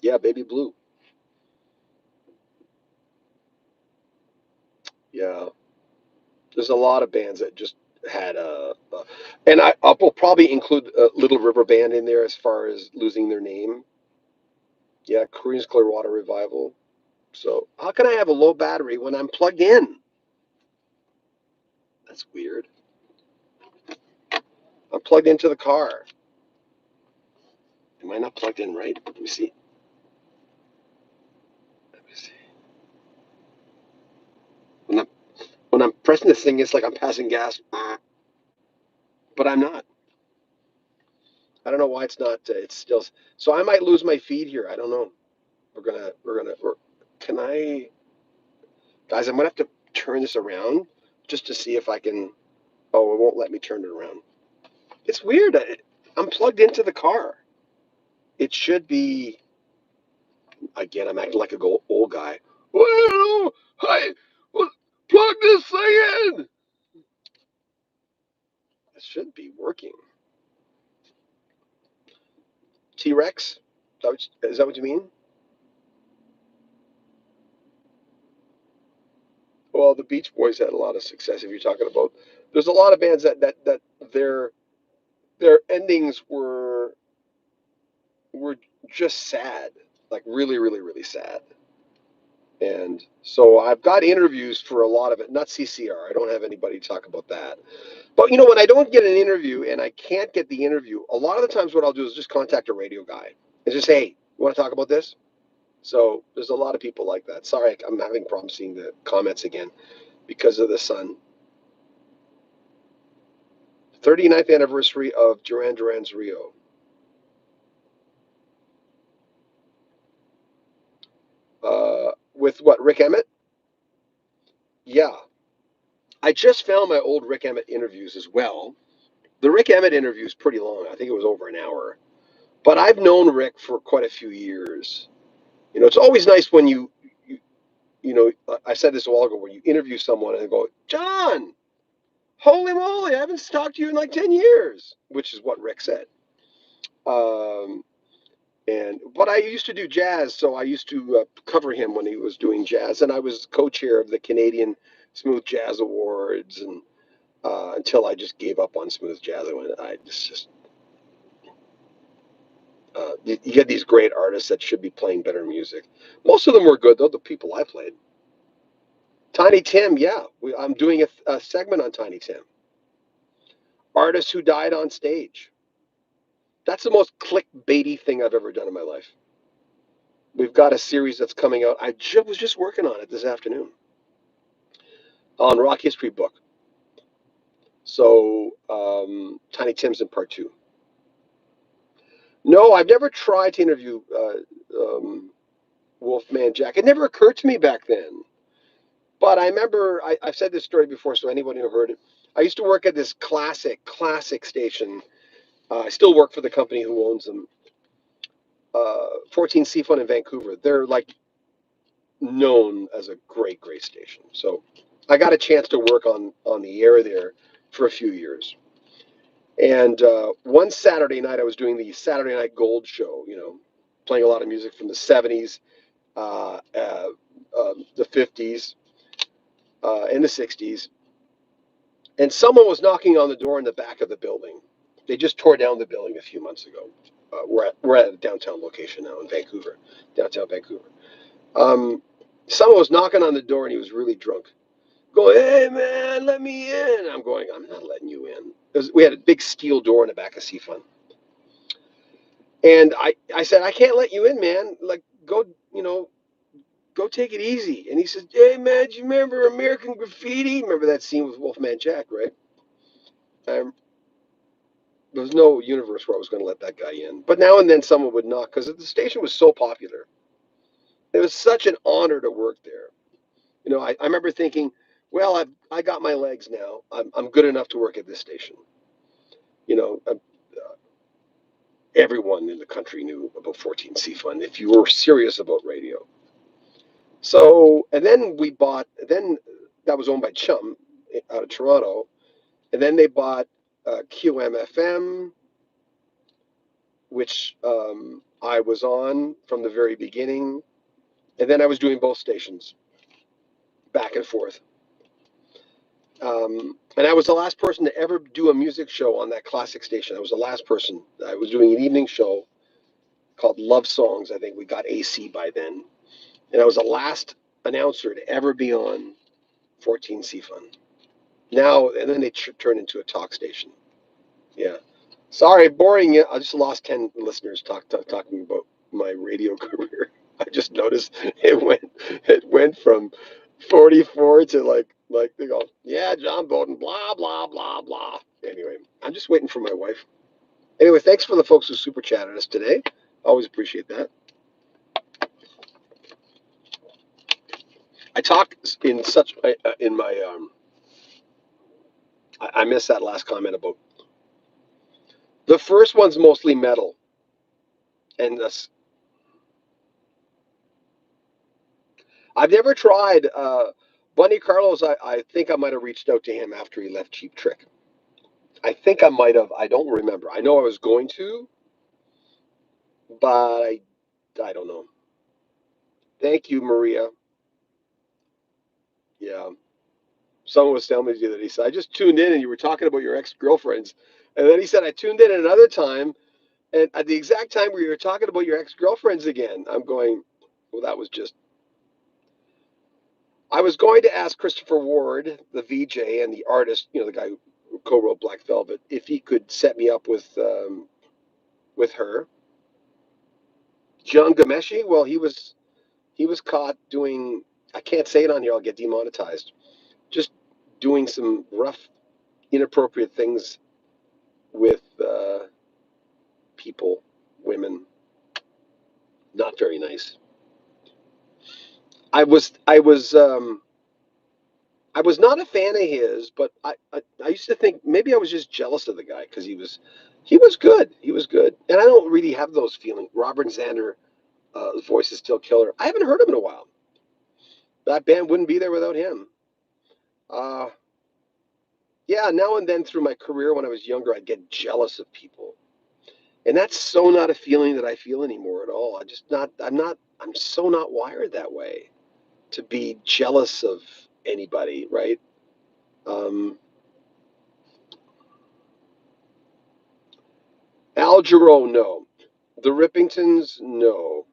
Yeah, Baby Blue. Yeah, there's a lot of bands that just had and I will probably include Little River Band in there as far as losing their name. Yeah, Korean's Clearwater Revival. So how can I have a low battery when I'm plugged in? That's weird. I'm plugged into the car. Am I not plugged in right? Let me see. Let me see. When I'm when I'm pressing this thing, it's like I'm passing gas, but I'm not. I don't know why it's not. It's still. So I might lose my feed here. I don't know. Can I, guys? I'm gonna have to turn this around just to see if I can. Oh, it won't let me turn it around. It's weird. I'm plugged into the car. It should be. Again, I'm acting like a old guy. Well, hey, plug this thing in. It should be working. T-Rex? Is that what you mean? Well, the Beach Boys had a lot of success. If you're talking about, there's a lot of bands that their endings were just sad, like really, really, really sad. And so I've got interviews for a lot of it. Not CCR. I don't have anybody to talk about that. But when I don't get an interview and I can't get the interview, a lot of the times what I'll do is just contact a radio guy and just say, hey, you want to talk about this? So there's a lot of people like that. Sorry, I'm having problems seeing the comments again because of the sun. 39th anniversary of Duran Duran's Rio. With what, Rick Emmett? Yeah. I just found my old Rick Emmett interviews as well. The Rick Emmett interview is pretty long. I think it was over an hour. But I've known Rick for quite a few years. It's always nice when you I said this a while ago, when you interview someone and they go, John, holy moly, I haven't talked to you in like 10 years, which is what Rick said. Um, but I used to do jazz, so I used to cover him when he was doing jazz, and I was co-chair of the Canadian Smooth Jazz Awards, and until I just gave up on smooth jazz. You get these great artists that should be playing better music. Most of them were good, though, the people I played. Tiny Tim, yeah. I'm doing a segment on Tiny Tim. Artists who died on stage. That's the most clickbaity thing I've ever done in my life. We've got a series that's coming out. I was just working on it this afternoon on Rock History Book. So Tiny Tim's in part 2. No, I've never tried to interview Wolfman Jack. It never occurred to me back then. But I remember, I've said this story before, so anyone who heard it, I used to work at this classic station. I still work for the company who owns them. 14 Seafront in Vancouver. They're like known as a great, great station. So I got a chance to work on the air there for a few years. And one Saturday night, I was doing the Saturday Night Gold show, playing a lot of music from the 70s, the 50s, and the 60s. And someone was knocking on the door in the back of the building. They just tore down the building a few months ago. We're at a downtown location now in Vancouver, downtown Vancouver. Um, Someone was knocking on the door and he was really drunk. Going, hey man, let me in. I'm going, I'm not letting you in. We had a big steel door in the back of Seafun. And I said, I can't let you in, man. Like, go take it easy. And he said, hey man, do you remember American Graffiti? Remember that scene with Wolfman Jack, right? There was no universe where I was going to let that guy in. But now and then someone would knock because the station was so popular. It was such an honor to work there. I remember thinking, well, I got my legs now. I'm good enough to work at this station. You know, uh, Everyone in the country knew about 14C Fund if you were serious about radio. So, and then that was owned by Chum out of Toronto. And then they bought QMFM, which I was on from the very beginning. And then I was doing both stations back and forth. And I was the last person to ever do a music show on that classic station. I was the last person. I was doing an evening show called Love Songs. I think we got AC by then. And I was the last announcer to ever be on 14C Fun. Now, and then they turned into a talk station. Yeah. Sorry, boring you. I just lost 10 listeners talking about my radio career. I just noticed it went from 44 to like they go, yeah, John Beaudin, blah blah blah blah. Anyway, I'm just waiting for my wife. Anyway, thanks for the folks who super chatted us today. Always appreciate that. I talk in such in my I missed that last comment about the first one's mostly metal, and I've never tried Bunny Carlos. I think I might have reached out to him after he left Cheap Trick. I think I might have. I don't remember. I know I was going to, but I don't know. Thank you, Maria. Yeah. Someone was telling me the other day. He said, I just tuned in and you were talking about your ex-girlfriends. And then he said, I tuned in another time. And at the exact time where you were talking about your ex-girlfriends again, I'm going, well, that was just. I was going to ask Christopher Ward, the VJ and the artist, the guy who co-wrote Black Velvet, if he could set me up with her. John Gameshi, well, he was caught doing. I can't say it on here. I'll get demonetized. Just doing some rough, inappropriate things with people, women. Not very nice. I was I was I was not a fan of his, but I used to think maybe I was just jealous of the guy because he was good. He was good, and I don't really have those feelings. Robert Zander, his voice is still killer. I haven't heard him in a while. That band wouldn't be there without him. Uh, yeah, now and then through my career when I was younger, I'd get jealous of people, and that's so not a feeling that I feel anymore at all. I'm so not wired that way to be jealous of anybody, right? Um, Al Jarreau, no. The Rippingtons, no.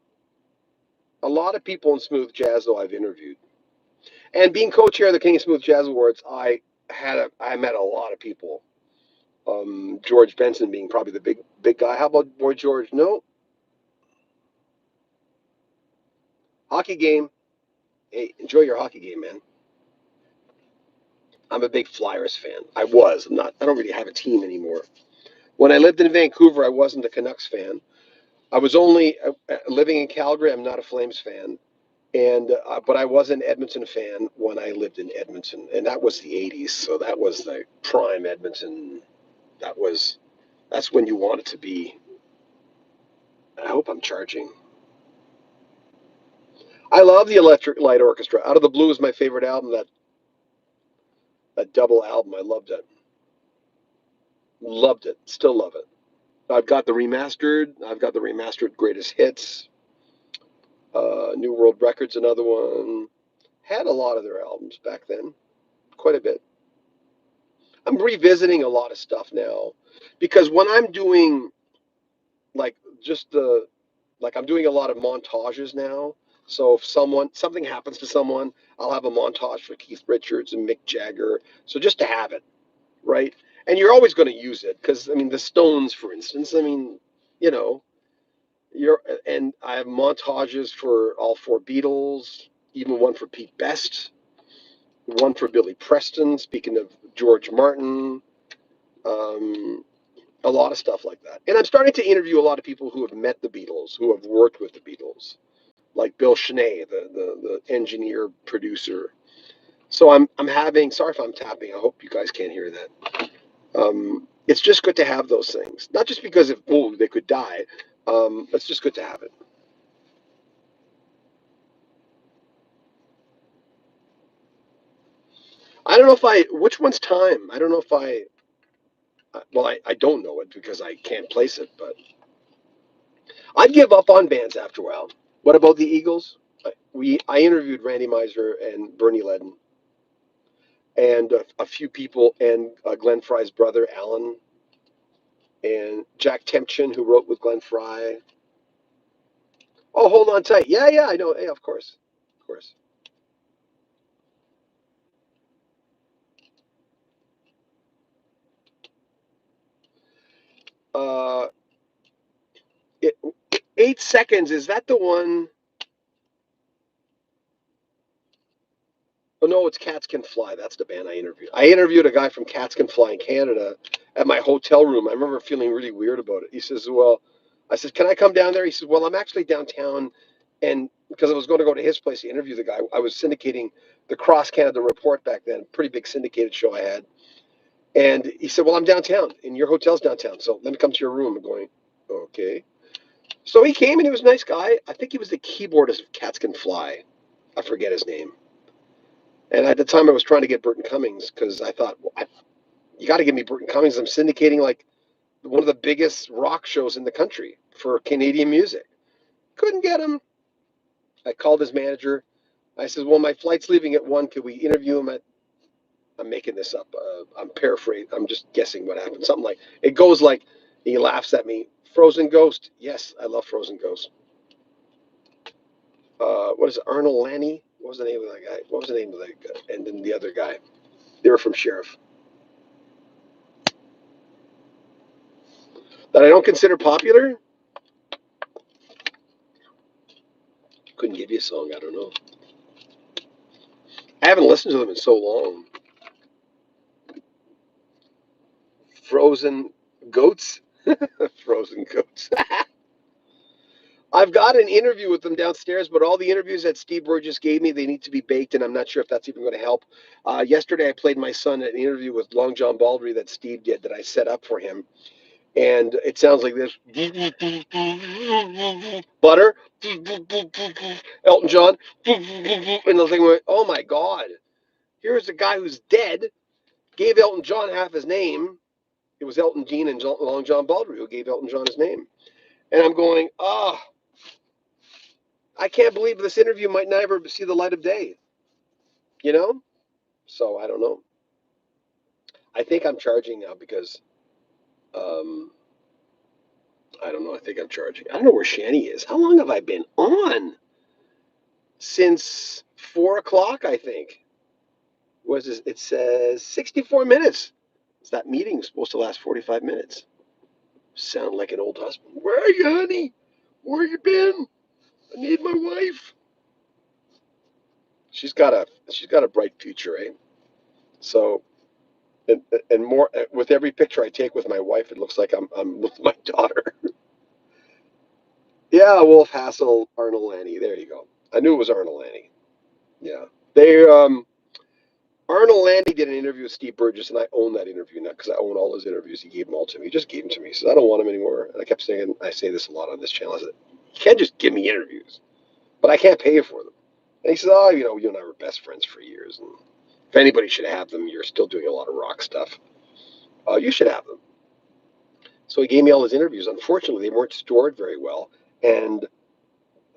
A lot of people in smooth jazz, though, I've interviewed. And being co-chair of the Canadian Smooth Jazz Awards, I met a lot of people. George Benson being probably the big guy. How about Boy George? No. Hockey game. Hey, enjoy your hockey game, man. I'm a big Flyers fan. I was. I'm not. I don't really have a team anymore. When I lived in Vancouver, I wasn't a Canucks fan. I was only living in Calgary. I'm not a Flames fan. And but I was an Edmonton fan when I lived in Edmonton, and that was the '80s. So that was the prime Edmonton. That's when you wanted to be. I hope I'm charging. I love the Electric Light Orchestra. Out of the Blue is my favorite album. That double album, I loved it. Loved it. Still love it. I've got the remastered. I've got the remastered greatest hits. New World Records, another one. Had a lot of their albums back then, quite a bit. I'm revisiting a lot of stuff now because when I'm doing like just the like I'm doing a lot of montages now. So if something happens to someone, I'll have a montage for Keith Richards and Mick Jagger. So just to have it, right? And you're always going to use it because I mean the Stones, for instance. I mean, you know, and I have montages for all four Beatles, even one for Pete Best, one for Billy Preston. Speaking of George Martin, um, a lot of stuff like that. And I'm starting to interview a lot of people who have met the Beatles, who have worked with the Beatles, like Bill Schnee, the engineer producer. So I'm having. Sorry if I'm tapping. I hope you guys can't hear that. It's just good to have those things, not just because if they could die. It's just good to have it. I don't know if which one's time. I don't know if well, I don't know it because I can't place it, but I'd give up on bands after a while. What about the Eagles? I interviewed Randy Meisner and Bernie Ledden and a few people and Glenn Fry's brother Alan and Jack Tempchin who wrote with Glenn Fry. Oh, hold on tight. Yeah, yeah, I know. Yeah, of course, of course. Uh, it, 8 seconds. Is that the one? Oh no, it's Cats Can Fly. That's the band I interviewed. I interviewed a guy from Cats Can Fly in Canada at my hotel room. I remember feeling really weird about it. He says, "Well," I said, "Can I come down there?" He says, "Well, I'm actually downtown," and because I was going to go to his place to interview the guy, I was syndicating the Cross Canada Report back then, pretty big syndicated show I had. And he said, "Well, I'm downtown, and your hotel's downtown, so let me come to your room." I'm going, "Okay." So he came, and he was a nice guy. I think he was the keyboardist of Cats Can Fly. I forget his name. And at the time, I was trying to get Burton Cummings because I thought, well, you got to give me Burton Cummings. I'm syndicating like one of the biggest rock shows in the country for Canadian music. Couldn't get him. I called his manager. I said, "Well, my flight's leaving at 1. Could we interview him at?" I'm making this up. I'm paraphrasing. I'm just guessing what happened. Something like it goes like he laughs at me. Frozen Ghost. Yes, I love Frozen Ghost. What is it? Arnold Lanny? What was the name of that guy? What was the name of that guy? And then the other guy. They were from Sheriff. That I don't consider popular. Couldn't give you a song. I don't know. I haven't listened to them in so long. Frozen Goats. Frozen Goats. I've got an interview with them downstairs, but all the interviews that Steve Burgess gave me, they need to be baked, and I'm not sure if that's even going to help. Yesterday, I played my son an interview with Long John Baldry that Steve did that I set up for him, and it sounds like this. Butter. Elton John. And the thing went, oh my God. Here's a guy who's dead, gave Elton John half his name. It was Elton Dean and Long John Baldry who gave Elton John his name. And I'm going, oh, I can't believe this interview might never see the light of day, you know? So I don't know. I think I'm charging now because, um, I don't know. I think I'm charging. I don't know where Shanny is. How long have I been on? Since 4 o'clock, I think. Was this, it says 64 minutes. It's that meeting supposed to last 45 minutes. Sound like an old husband. Where are you, honey? Where you been? I need my wife. She's got a bright future, eh? So and more with every picture I take with my wife, it looks like I'm with my daughter. Yeah, Wolf Hassel, Arnold Lanny. There you go. I knew it was Arnold Lanny. Yeah, they Arnold Lanny did an interview with Steve Burgess, and I own that interview now because I own all his interviews. He gave them all to me. He just gave them to me. He says, "I don't want them anymore." And I kept saying, I say this a lot on this channel. I said, "You can't just give me interviews, but I can't pay you for them." And he says, oh, you and I were best friends for years. And if anybody should have them, you're still doing a lot of rock stuff. You should have them. So he gave me all his interviews. Unfortunately, they weren't stored very well. And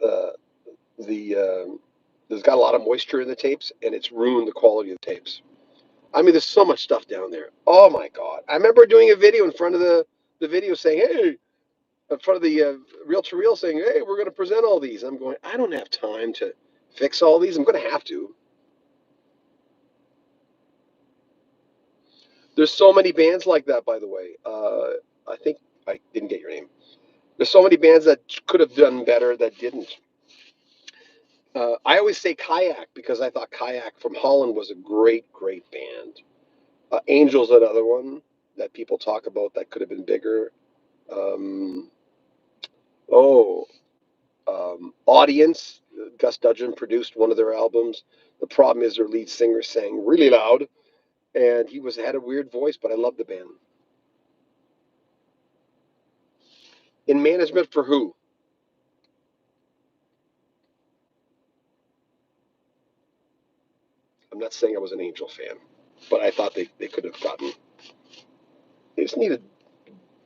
uh, there's got a lot of moisture in the tapes, and it's ruined the quality of the tapes. I mean, there's so much stuff down there. Oh my God! I remember doing a video in front of the video saying, "Hey," in front of the reel to reel saying, "Hey, we're going to present all these." I'm going, I don't have time to fix all these. I'm going to have to. There's so many bands like that, by the way. I think I didn't get your name. There's so many bands that could have done better that didn't. I always say Kayak because I thought Kayak from Holland was a great, great band. Angel's another one that people talk about that could have been bigger. Um, oh, Audience. Gus Dudgeon produced one of their albums. The problem is their lead singer sang really loud, and he had a weird voice, but I love the band. In management for who? I'm not saying I was an Angel fan, but I thought they could have gotten. They just needed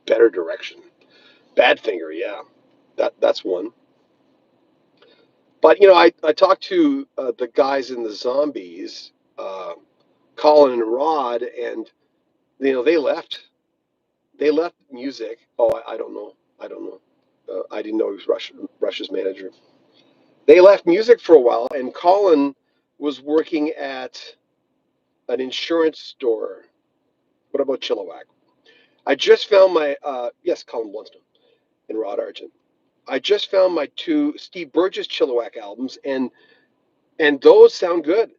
better direction. Badfinger, yeah, that's one. But I talked to the guys in the Zombies, uh, Colin and Rod, and they left. They left music. Oh, I don't know. I don't know. I didn't know he was Rush's manager. They left music for a while, and Colin was working at an insurance store. What about Chilliwack? I just found my yes, Colin Blunstone and Rod Argent. I just found my two Steve Burgess Chilliwack albums, and those sound good.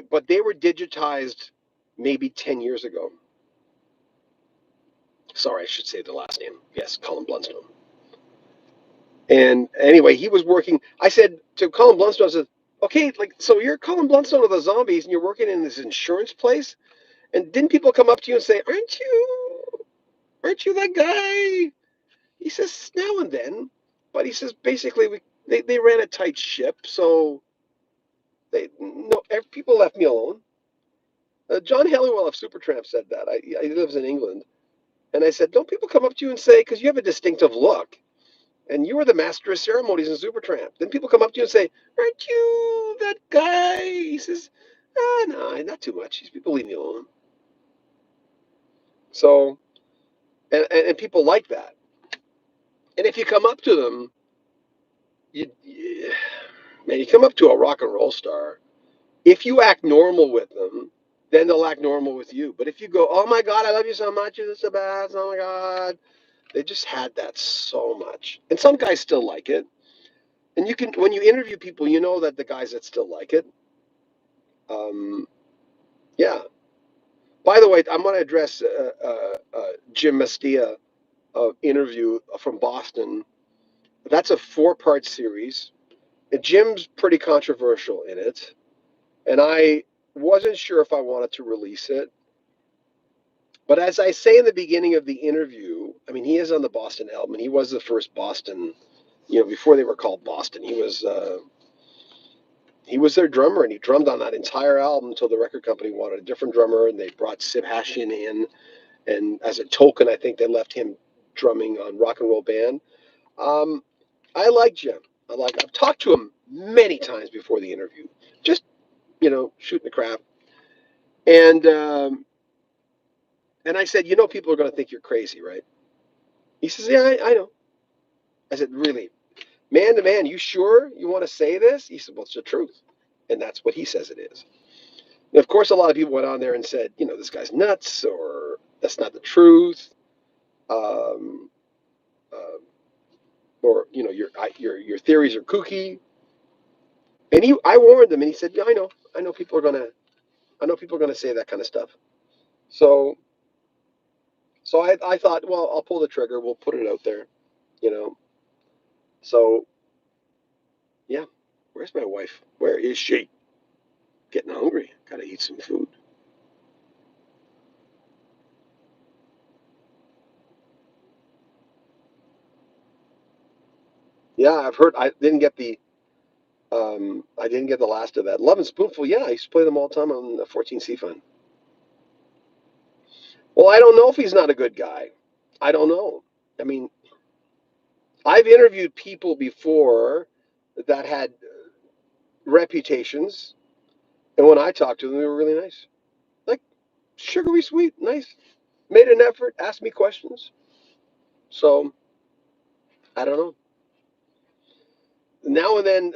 But they were digitized maybe 10 years ago. Sorry, I should say the last name. Yes, Colin Blunstone. And anyway, he was working. I said to Colin Blunstone, I said, okay, like, so you're Colin Blunstone of the Zombies and you're working in this insurance place? And didn't people come up to you and say, aren't you that guy? He says, now and then. But he says, basically, they ran a tight ship. So no, people left me alone. John Helliwell of Supertramp said that. He lives in England. And I said, don't people come up to you and say, because you have a distinctive look, and you were the master of ceremonies in Supertramp. Then people come up to you and say, aren't you that guy? He says, no, not too much. These people leave me alone. So, and people like that. And if you come up to them, you come up to a rock and roll star. If you act normal with them, then they'll act normal with you. But if you go, oh my God, I love you so much, you're the best, oh my God. They just had that so much. And some guys still like it. And when you interview people, you know that the guys that still like it. Um, yeah. By the way, I'm going to address Jim Mestia interview from Boston. That's a 4-part series. And Jim's pretty controversial in it. And I wasn't sure if I wanted to release it. But as I say in the beginning of the interview, I mean, he is on the Boston album, and he was the first Boston, before they were called Boston. He was their drummer, and he drummed on that entire album until the record company wanted a different drummer, and they brought Sib Hashian in. And as a token, I think they left him drumming on Rock and Roll Band. Um, I like Jim. I've talked to him many times before the interview, just shooting the crap. And I said, people are going to think you're crazy, right? He says, yeah, I know. I said, really, man to man, you sure you want to say this? He said, well, it's the truth, and that's what he says it is. And of course, a lot of people went on there and said, this guy's nuts, or that's not the truth, um, uh, or your theories are kooky. And I warned him, and he said, yeah, I know people are gonna say that kind of stuff. So I thought, well, I'll pull the trigger. We'll put it out there, you know. So yeah, where's my wife? Where is she? Getting hungry. Gotta eat some food. Yeah, I've heard. I didn't get the I didn't get the last of that. Love and Spoonful, yeah, I used to play them all the time on the 14C Fund. Well, I don't know if he's not a good guy. I don't know. I mean, I've interviewed people before that had reputations, and when I talked to them, they were really nice. Like, sugary sweet, nice. Made an effort, asked me questions. So, I don't know. Now and then,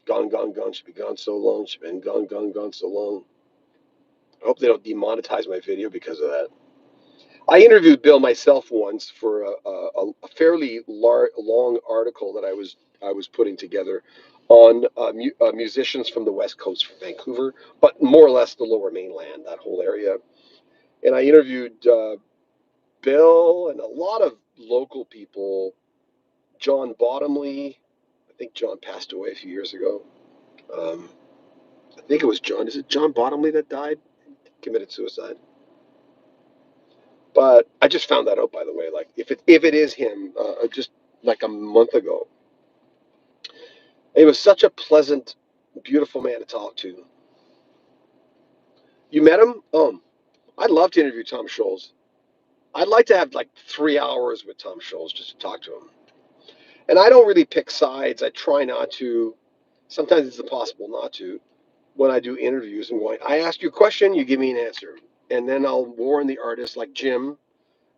gone, gone, gone. She's been gone so long. She's been gone, gone, gone so long. I hope they don't demonetize my video because of that. I interviewed Bill myself once for a fairly long article that I was putting together on musicians from the West Coast, from Vancouver, but more or less the Lower Mainland, that whole area. And I interviewed Bill and a lot of local people. John Bottomley, I think John passed away a few years ago. Um, I think it was John. Is it John Bottomley that died? Committed suicide. But I just found that out, by the way. Like, if it is him, just like a month ago, he was such a pleasant, beautiful man to talk to. You met him? I'd love to interview Tom Scholes. I'd like to have like 3 hours with Tom Scholes just to talk to him. And I don't really pick sides. I try not to. Sometimes it's impossible not to. When I do interviews, and going, I ask you a question, you give me an answer, and then I'll warn the artist, like Jim.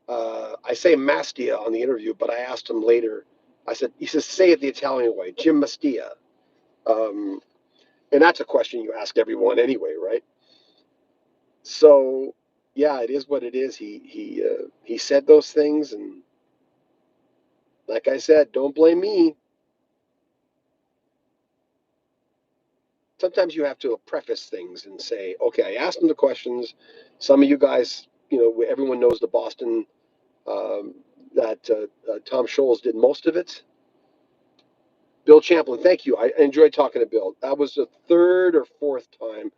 I say Mastia on the interview, but I asked him later. He says, say it the Italian way, Jim Mastia. Um, and that's a question you ask everyone anyway, right? So, yeah, it is what it is. He said those things, and like I said, don't blame me. Sometimes you have to preface things and say, okay, I asked him the questions. Some of you guys, everyone knows the Boston um, that Tom Scholes did most of it. Bill Champlin, thank you. I enjoyed talking to Bill. That was the third or fourth time.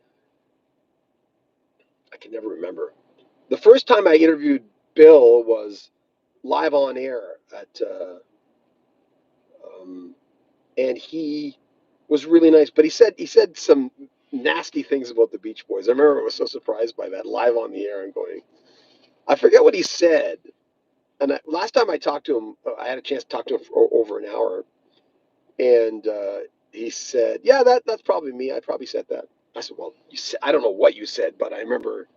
I can never remember. The first time I interviewed Bill was live on air um, and he was really nice. But he said some nasty things about the Beach Boys. I remember I was so surprised by that live on the air and going. I forget what he said. And last time I talked to him, I had a chance to talk to him for over an hour. And he said, "Yeah, that's probably me. I probably said that." I said, "Well, I don't know what you said, but I remember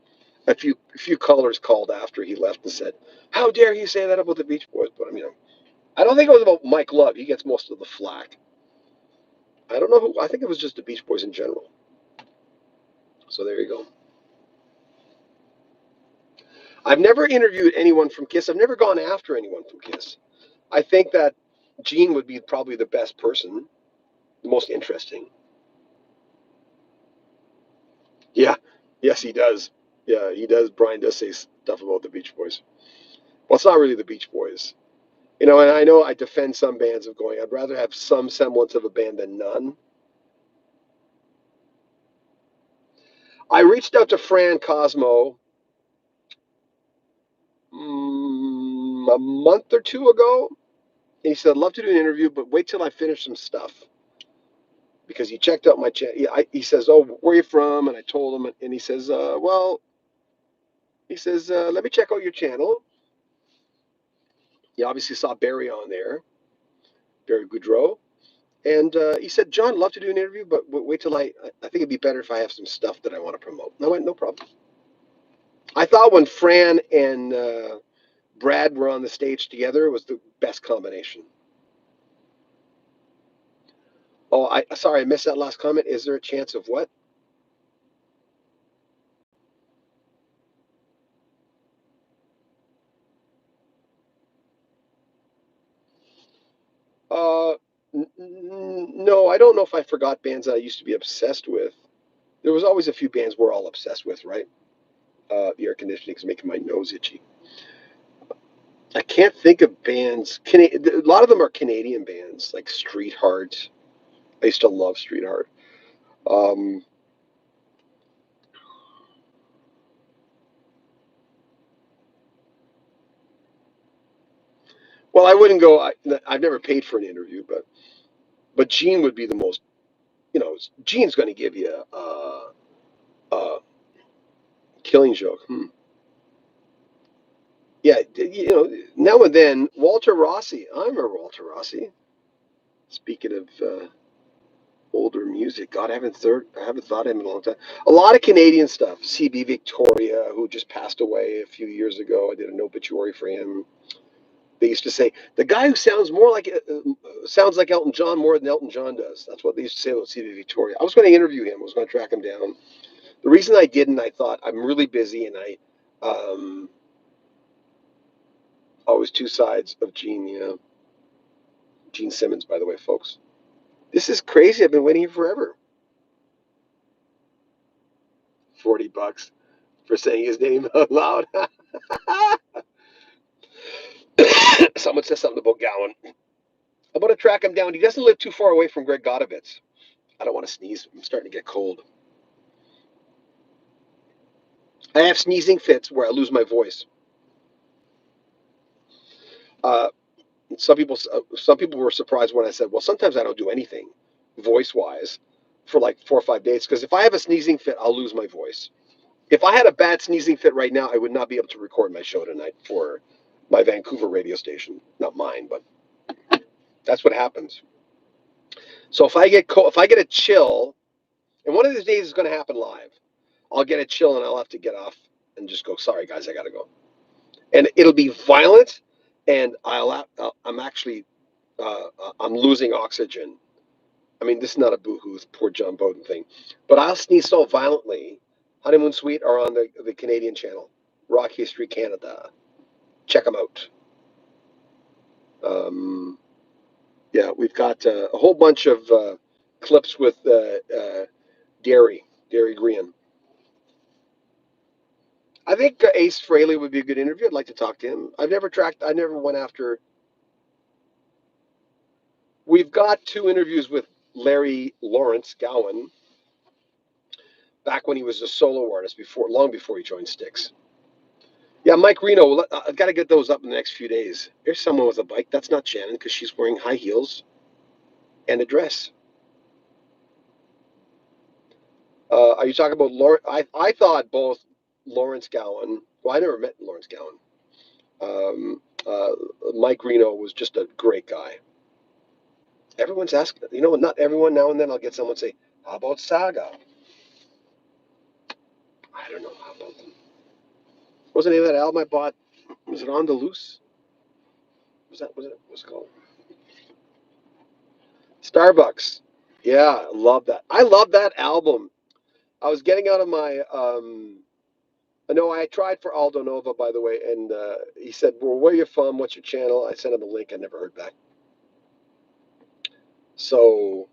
a few callers called after he left and said, 'How dare you say that about the Beach Boys?'" But I don't think it was about Mike Love. He gets most of the flack. I don't know who. I think it was just the Beach Boys in general. So there you go. I've never interviewed anyone from Kiss. I've never gone after anyone from Kiss. I think that Gene would be probably the best person, the most interesting. Yeah. Yes, he does. Yeah, he does. Brian does say stuff about the Beach Boys. Well, it's not really the Beach Boys. And I know I defend some bands of going, I'd rather have some semblance of a band than none. I reached out to Fran Cosmo a month or two ago. And he said, I'd love to do an interview, but wait till I finish some stuff. Because he checked out my channel. He says, oh, where are you from? And I told him. And he says, let me check out your channel. He obviously saw Barry on there, Barry Goudreau. And he said, John, I'd love to do an interview, but wait till I think it'd be better if I have some stuff that I want to promote. And I went, no problem. I thought when Fran and Brad were on the stage together, it was the best combination. Oh, sorry, I missed that last comment. Is there a chance of what? Uh, no, I don't know if I forgot bands that I used to be obsessed with. There was always a few bands we're all obsessed with, right? The air conditioning is making my nose itchy. I can't think of bands. A lot of them are Canadian bands, like Street Heart. I used to love Street Heart. Um, Well, I wouldn't go. I've never paid for an interview, but Gene would be the most. Gene's going to give you a killing joke. Yeah, now and then, Walter Rossi. I remember Walter Rossi. Speaking of older music, God, I haven't thought of him in a long time. A lot of Canadian stuff. CB Victoria, who just passed away a few years ago. I did an obituary for him. They used to say the guy who sounds like Elton John more than Elton John does. That's what they used to say about CB Victoria. I was going to interview him. I was going to track him down. The reason I didn't, I thought I'm really busy, and always two sides of Gene. Gene Simmons, by the way, folks. This is crazy. I've been waiting here forever. $40 for saying his name out loud. Someone says something about Gowan. I'm going to track him down. He doesn't live too far away from Greg Godovitz. I don't want to sneeze. I'm starting to get cold. I have sneezing fits where I lose my voice. Uh, some people were surprised when I said, "Well, sometimes I don't do anything, voice-wise, for like 4 or 5 days because if I have a sneezing fit, I'll lose my voice. If I had a bad sneezing fit right now, I would not be able to record my show tonight for my Vancouver radio station. Not mine, but that's what happens. So if I get cold, if I get a chill, and one of these days is going to happen live, I'll get a chill and I'll have to get off and just go. Sorry, guys, I got to go. And it'll be violent, and I'm actually I'm losing oxygen. I mean, this is not a boohoo, poor John Beaudin thing, but I'll sneeze so violently. Honeymoon Suite are on the Canadian channel, Rock History Canada. Check them out. Yeah, we've got a whole bunch of clips with Gary Green. I think Ace Frehley would be a good interview. I'd like to talk to him. I never went after. We've got 2 interviews with Larry Lawrence Gowan back when he was a solo artist long before he joined Styx. Yeah, Mike Reno, I've got to get those up in the next few days. There's someone with a bike. That's not Shannon because she's wearing high heels and a dress. Are you talking about Lawrence? I thought both Lawrence Gowan. Well, I never met Lawrence Gowan. Uh, Mike Reno was just a great guy. Everyone's asking, not everyone. Now and then I'll get someone say, "How about Saga?" I don't know how about them. Wasn't any of that album I bought? Was it On the Loose? What's it called? Starbucks. Yeah, I love that. I love that album. I was getting out of my. No, I tried for Aldo Nova, by the way, and he said, "Well, where are you from? What's your channel?" I sent him a link. I never heard back. So,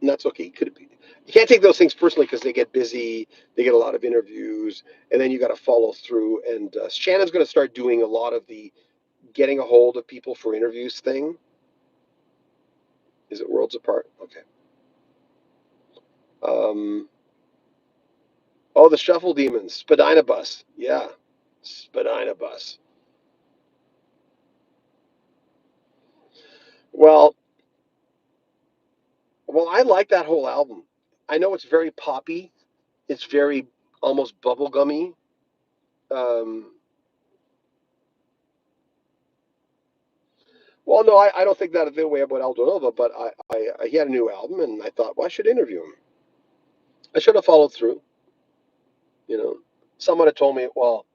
and that's okay. You can't take those things personally because they get busy. They get a lot of interviews, and then you got to follow through. And Shannon's going to start doing a lot of the getting a hold of people for interviews thing. Is it Worlds Apart? Okay. The Shuffle Demons, Spadina Bus. Yeah, Spadina Bus. Well, I like that whole album. I know it's very poppy. It's very almost bubblegummy. Well, no, I don't think that the way about Aldo Nova, but he had a new album, and I thought, well, I should interview him. I should have followed through. Someone had told me, well,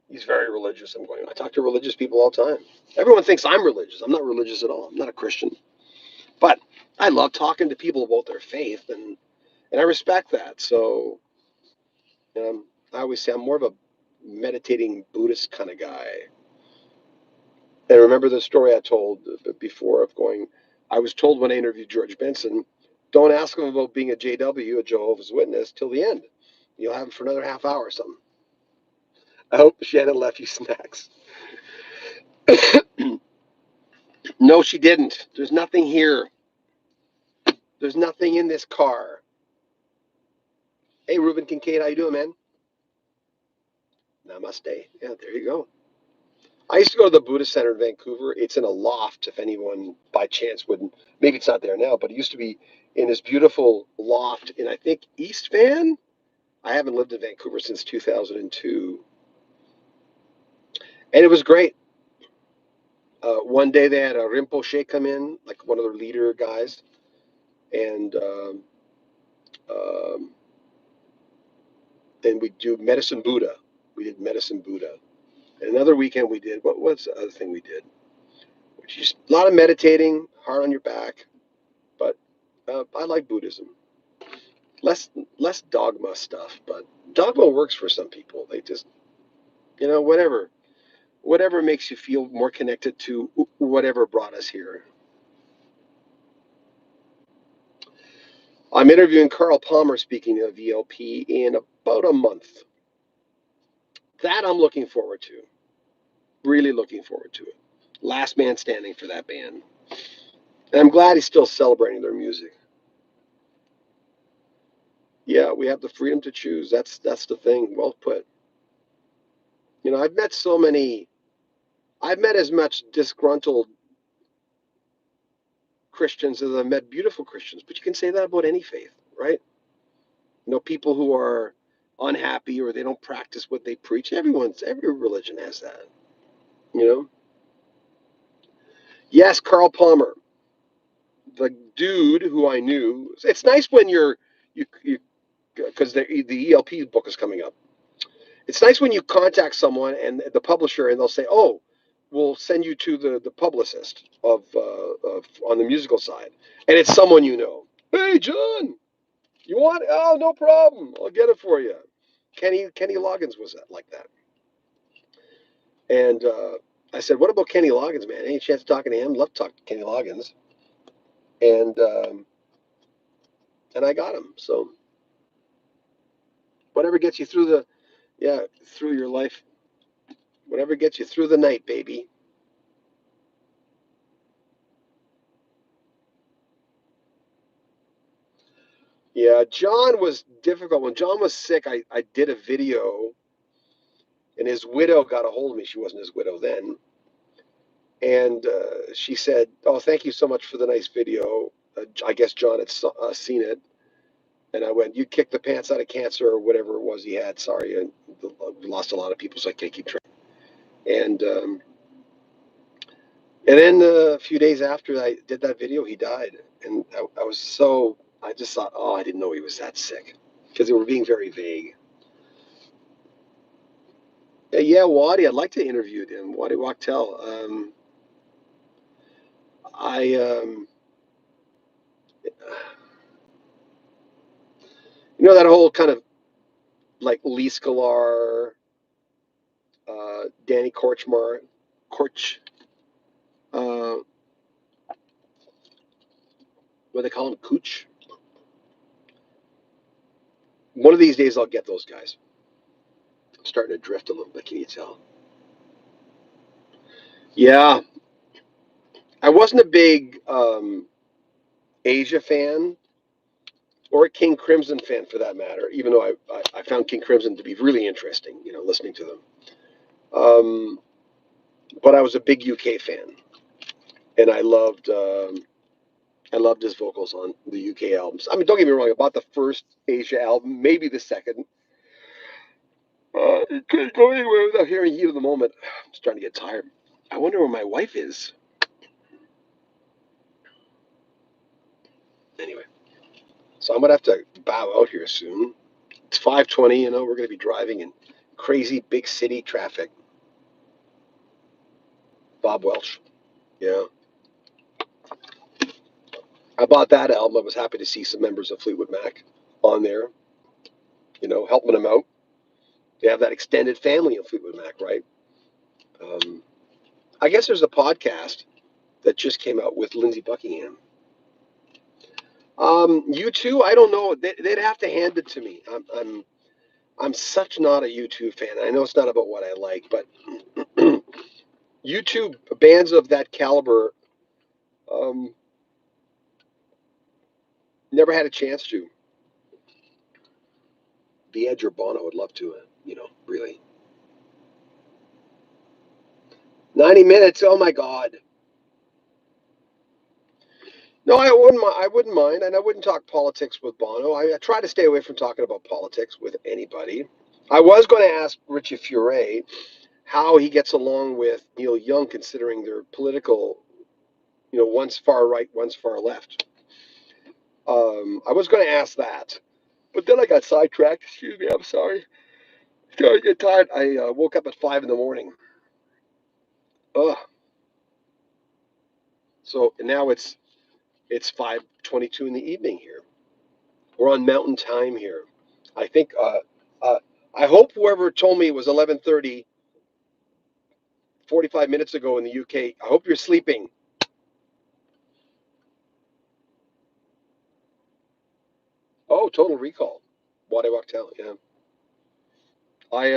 he's very religious. I'm going, I talk to religious people all the time. Everyone thinks I'm religious. I'm not religious at all. I'm not a Christian. But I love talking to people about their faith, and I respect that. So I always say I'm more of a meditating Buddhist kind of guy. And remember the story I told before of going, I was told when I interviewed George Benson, don't ask him about being a JW, a Jehovah's Witness, till the end. You'll have him for another half hour or something. I hope Shannon left you snacks. No, she didn't. There's nothing here. There's nothing in this car. Hey, Ruben Kincaid, how you doing, man? Namaste. Yeah, there you go. I used to go to the Buddhist Center in Vancouver. It's in a loft, if anyone by chance wouldn't. Maybe it's not there now, but it used to be in this beautiful loft in, I think, East Van. I haven't lived in Vancouver since 2002. And it was great. One day they had a Rinpoche come in, like one of their leader guys, and um, and we do Medicine Buddha. We did Medicine Buddha. And another weekend we did, what's the other thing we did? Which is a lot of meditating, hard on your back, but I like Buddhism. Less less dogma stuff, but dogma works for some people. They just, whatever makes you feel more connected to whatever brought us here. I'm interviewing Carl Palmer, speaking of ELP, in about a month. That I'm looking forward to. Really looking forward to it. Last man standing for that band. And I'm glad he's still celebrating their music. Yeah, we have the freedom to choose. That's the thing. Well put. I've met so many. I've met as much disgruntled Christians as I've met beautiful Christians. But you can say that about any faith, right? People who are unhappy or they don't practice what they preach. Every religion has that. You know. Yes, Carl Palmer, the dude who I knew. It's nice when you because the ELP book is coming up. It's nice when you contact someone and the publisher, and they'll say, "Oh, we'll send you to the publicist of on the musical side," and it's someone you know. Hey, John, you want? Oh, no problem. I'll get it for you. Kenny Loggins was like that, and I said, "What about Kenny Loggins, man? Any chance of talking to him? Love to talk to Kenny Loggins," and I got him. So whatever gets you through through your life, whatever gets you through the night, baby. Yeah, John was difficult. When John was sick, I did a video, and his widow got a hold of me. She wasn't his widow then. And she said, "Oh, thank you so much for the nice video." I guess John had seen it. And I went, "You kicked the pants out of cancer or whatever it was he had. Sorry, we lost a lot of people, so I can't keep track." And then a few days after I did that video, he died. And I just thought, oh, I didn't know he was that sick because they were being very vague. Yeah, Waddy, I'd like to interview him. Waddy Wachtel. I, that whole kind of like Lee Sklar, Danny Korch, what do they call him? Cooch. One of these days I'll get those guys. I'm starting to drift a little bit. Can you tell? Yeah, I wasn't a big Asia fan or a King Crimson fan for that matter, even though I found King Crimson to be really interesting, listening to them. But I was a big UK fan, and I loved his vocals on the UK albums. I mean, don't get me wrong, I bought the first Asia album, maybe the second. You can't go anywhere without hearing Heat of the Moment. I'm starting to get tired. I wonder where my wife is. Anyway, so I'm gonna have to bow out here soon. It's 5:20. We're gonna be driving in crazy big city traffic. Bob Welch. Yeah, I bought that album. I was happy to see some members of Fleetwood Mac on there. Helping them out. They have that extended family of Fleetwood Mac, right? Um, I guess there's a podcast that just came out with Lindsey Buckingham. U2, I don't know. They'd have to hand it to me. I'm such not a U2 fan. I know it's not about what I like, but U2 bands of that caliber, um, never had a chance to. The Edge or Bono would love to, really. 90 minutes. Oh my God. No, I wouldn't mind, and I wouldn't talk politics with Bono. I try to stay away from talking about politics with anybody. I was going to ask Richie Furay how he gets along with Neil Young, considering their political, one's far right, one's far left. I was going to ask that, but then I got sidetracked. Excuse me, I'm sorry. Started to get tired. I woke up at 5 in the morning. Ugh. So now it's 5:22 in the evening here. We're on Mountain Time here. I think. Uh, I hope whoever told me it was 11:30, 45 minutes ago in the UK. I hope you're sleeping. Oh, Total Recall. Why I Walk Town. Yeah. I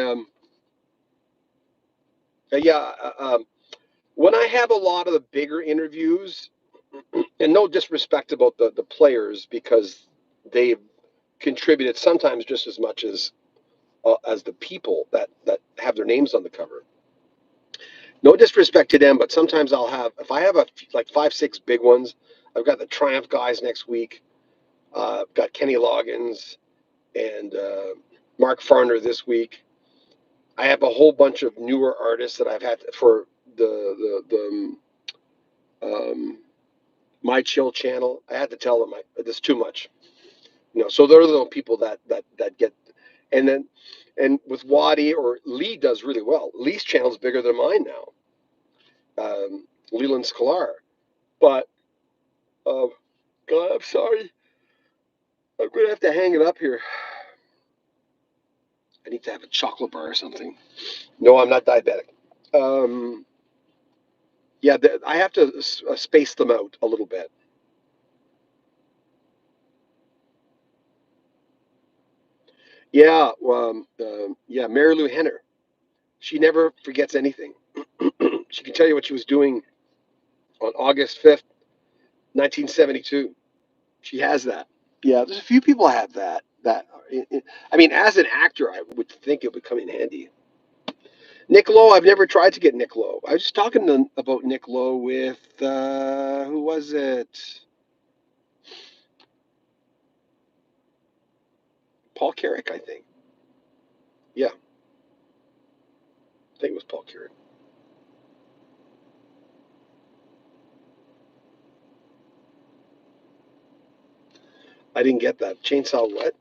yeah. When I have a lot of the bigger interviews, and no disrespect about the players because they've contributed sometimes just as much as the people that have their names on the cover. No disrespect to them, but sometimes I'll have if I have like 5, 6 big ones. I've got the Triumph guys next week. I've got Kenny Loggins and Mark Farner this week. I have a whole bunch of newer artists that I've had for the My Chill channel. I had to tell them this is too much. So those are the people that get, and then and with Waddy or Lee does really well. Lee's channel is bigger than mine now. Leland Sklar, but God, I'm sorry. I'm gonna have to hang it up here. I need to have a chocolate bar or something. No, I'm not diabetic. Um, yeah, I have to space them out a little bit. Yeah, yeah, Mary Lou Henner. She never forgets anything. She can tell you what she was doing on August 5th, 1972. She has that. Yeah, there's a few people have that. I mean, as an actor, I would think it would come in handy. Nick Lowe, I've never tried to get Nick Lowe. I was just talking about Nick Lowe with who was it? Paul Carrick, I think. Yeah, I think it was Paul Carrick. I didn't get that. Chainsaw what?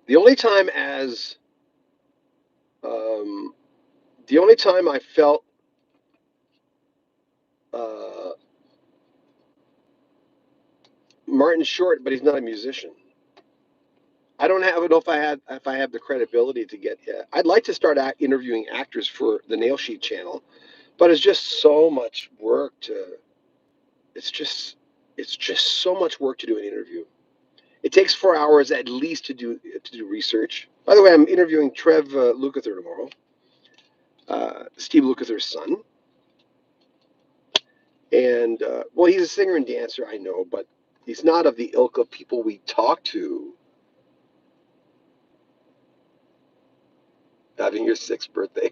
The only time as um, the only time I felt uh, Martin Short, but he's not a musician. I don't know if I have the credibility to get. Yeah, I'd like to start interviewing actors for the Nail Sheet channel, but it's just so much work to. It's just it's just so much work to do an interview. It takes 4 hours at least to do research. By the way, I'm interviewing Trev Lukather tomorrow, Steve Lukather's son, and well, he's a singer and dancer, I know, but he's not of the ilk of people we talk to having your 6th birthday.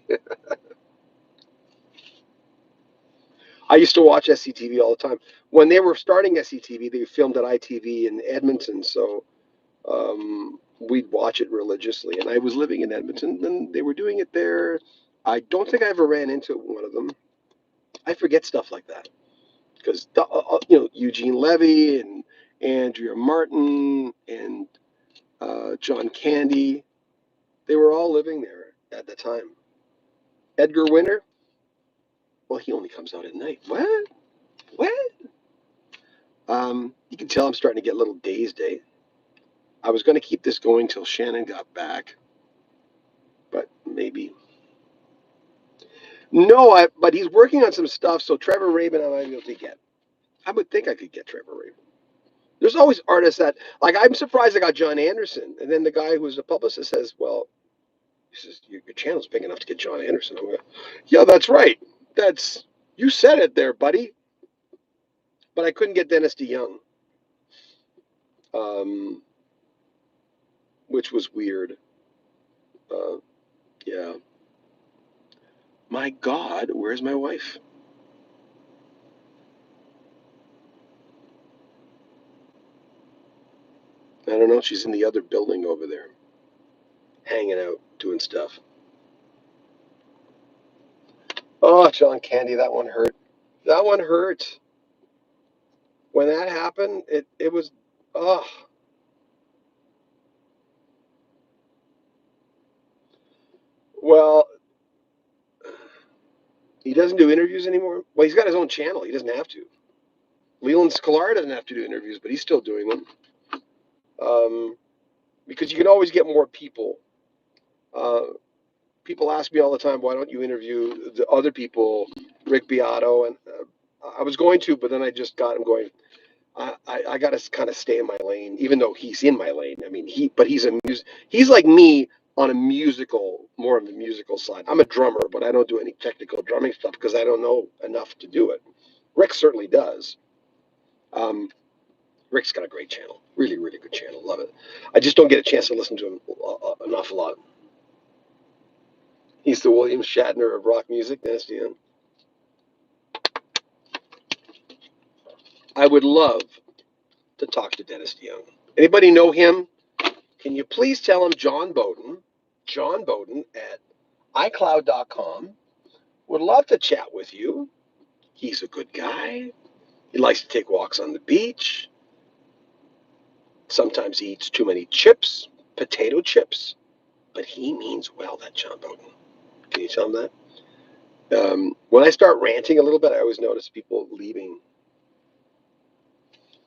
I used to watch SCTV all the time. When they were starting SCTV, they filmed at ITV in Edmonton, so we'd watch it religiously. And I was living in Edmonton, and they were doing it there. I don't think I ever ran into one of them. I forget stuff like that because Eugene Levy and Andrea Martin and John Candy, they were all living there at the time. Edgar Winter, well, he only comes out at night. What? What? You can tell I'm starting to get a little dazed, eh? I was going to keep this going till Shannon got back, but maybe. No, but he's working on some stuff, so Trevor Rabin I might be able to get. I would think I could get Trevor Rabin. There's always artists that, like, I'm surprised I got John Anderson. And then the guy who's a publicist says, well, he says, your channel's big enough to get John Anderson. I'm like, yeah, that's right. You said it there, buddy. But I couldn't get Dennis DeYoung, um, which was weird. Uh, yeah. My God, where's my wife? I don't know. She's in the other building over there, hanging out, doing stuff. Oh, John Candy, that one hurt. That one hurt. When that happened, it was, oh. Well, he doesn't do interviews anymore. Well, he's got his own channel. He doesn't have to. Leland Sklar doesn't have to do interviews, but he's still doing them. Because you can always get more people. Uh, People ask me all the time, why don't you interview the other people, Rick Beato? And I was going to, but then I just got him going. I got to kind of stay in my lane, even though he's in my lane. I mean, he's like me on a musical, more of the musical side. I'm a drummer, but I don't do any technical drumming stuff because I don't know enough to do it. Rick certainly does. Um, Rick's got a great channel, really, really good channel. Love it. I just don't get a chance to listen to him an awful lot. He's the William Shatner of rock music. That's the end. I would love to talk to Dennis DeYoung. Anybody know him? Can you please tell him John Beaudin at iCloud.com would love to chat with you. He's a good guy. He likes to take walks on the beach. Sometimes he eats too many chips, potato chips, but he means well, that John Beaudin. Can you tell him that? When I start ranting a little bit, I always notice people leaving.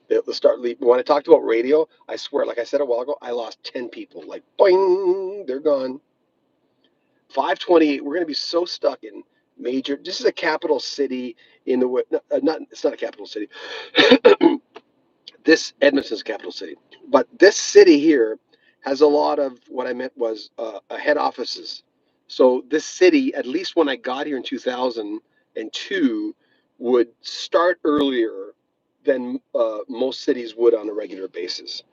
They'll start leaving. When I talked about radio, I swear, like I said a while ago, I lost 10 people. Like, boing, they're gone. 528, we're going to be so stuck in major. This is a capital city in the, it's not a capital city. This Edmonton's a capital city. But this city here has a lot of what I meant was head offices. So this city, at least when I got here in 2002, would start earlier than most cities would on a regular basis,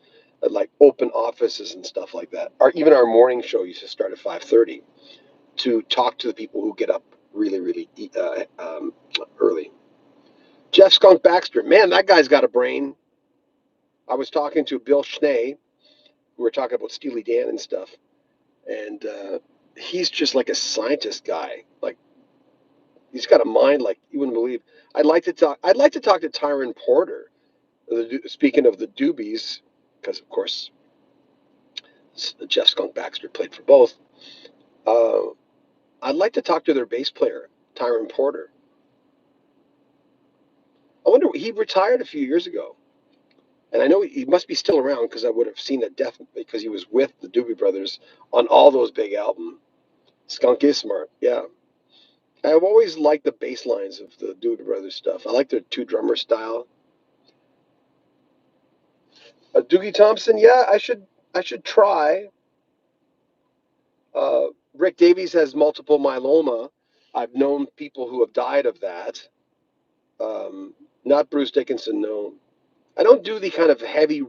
like open offices and stuff like that. Or even our morning show used to start at 5:30 to talk to the people who get up really, really early. Jeff Skunk Baxter, man, that guy's got a brain. I was talking to Bill Schnee. We were talking about Steely Dan and stuff, and he's just like a scientist guy. Like he's got a mind like you wouldn't believe. I'd like to talk. I'd like to talk to Tyron Porter. Speaking of the Doobies, because of course Jeff Skunk Baxter played for both. I'd like to talk to their bass player, Tyron Porter. I wonder, he retired a few years ago. And I know he must be still around because I would have seen it definitely because he was with the Doobie Brothers on all those big albums. Skunk is smart, yeah. I've always liked the bass lines of the Doobie Brothers stuff. I like their two drummer style. Doogie Thompson, yeah, I should try. Rick Davies has multiple myeloma. I've known people who have died of that. Not Bruce Dickinson, no. I don't do the kind of heavy,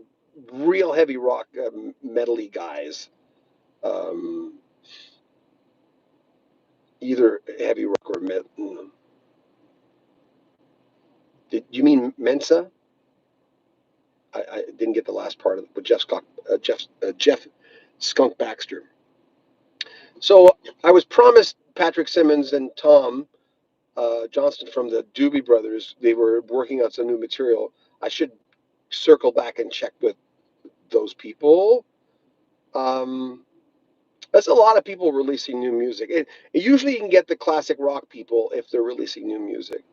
real heavy rock metal-y guys. Either heavy rock or metal. Did you mean Mensa? I didn't get the last part of it, but Jeff Skunk Baxter. So I was promised Patrick Simmons and Tom Johnston from the Doobie Brothers. They were working on some new material. I should circle back and check with those people. There's a lot of people releasing new music. Usually you can get the classic rock people if they're releasing new music.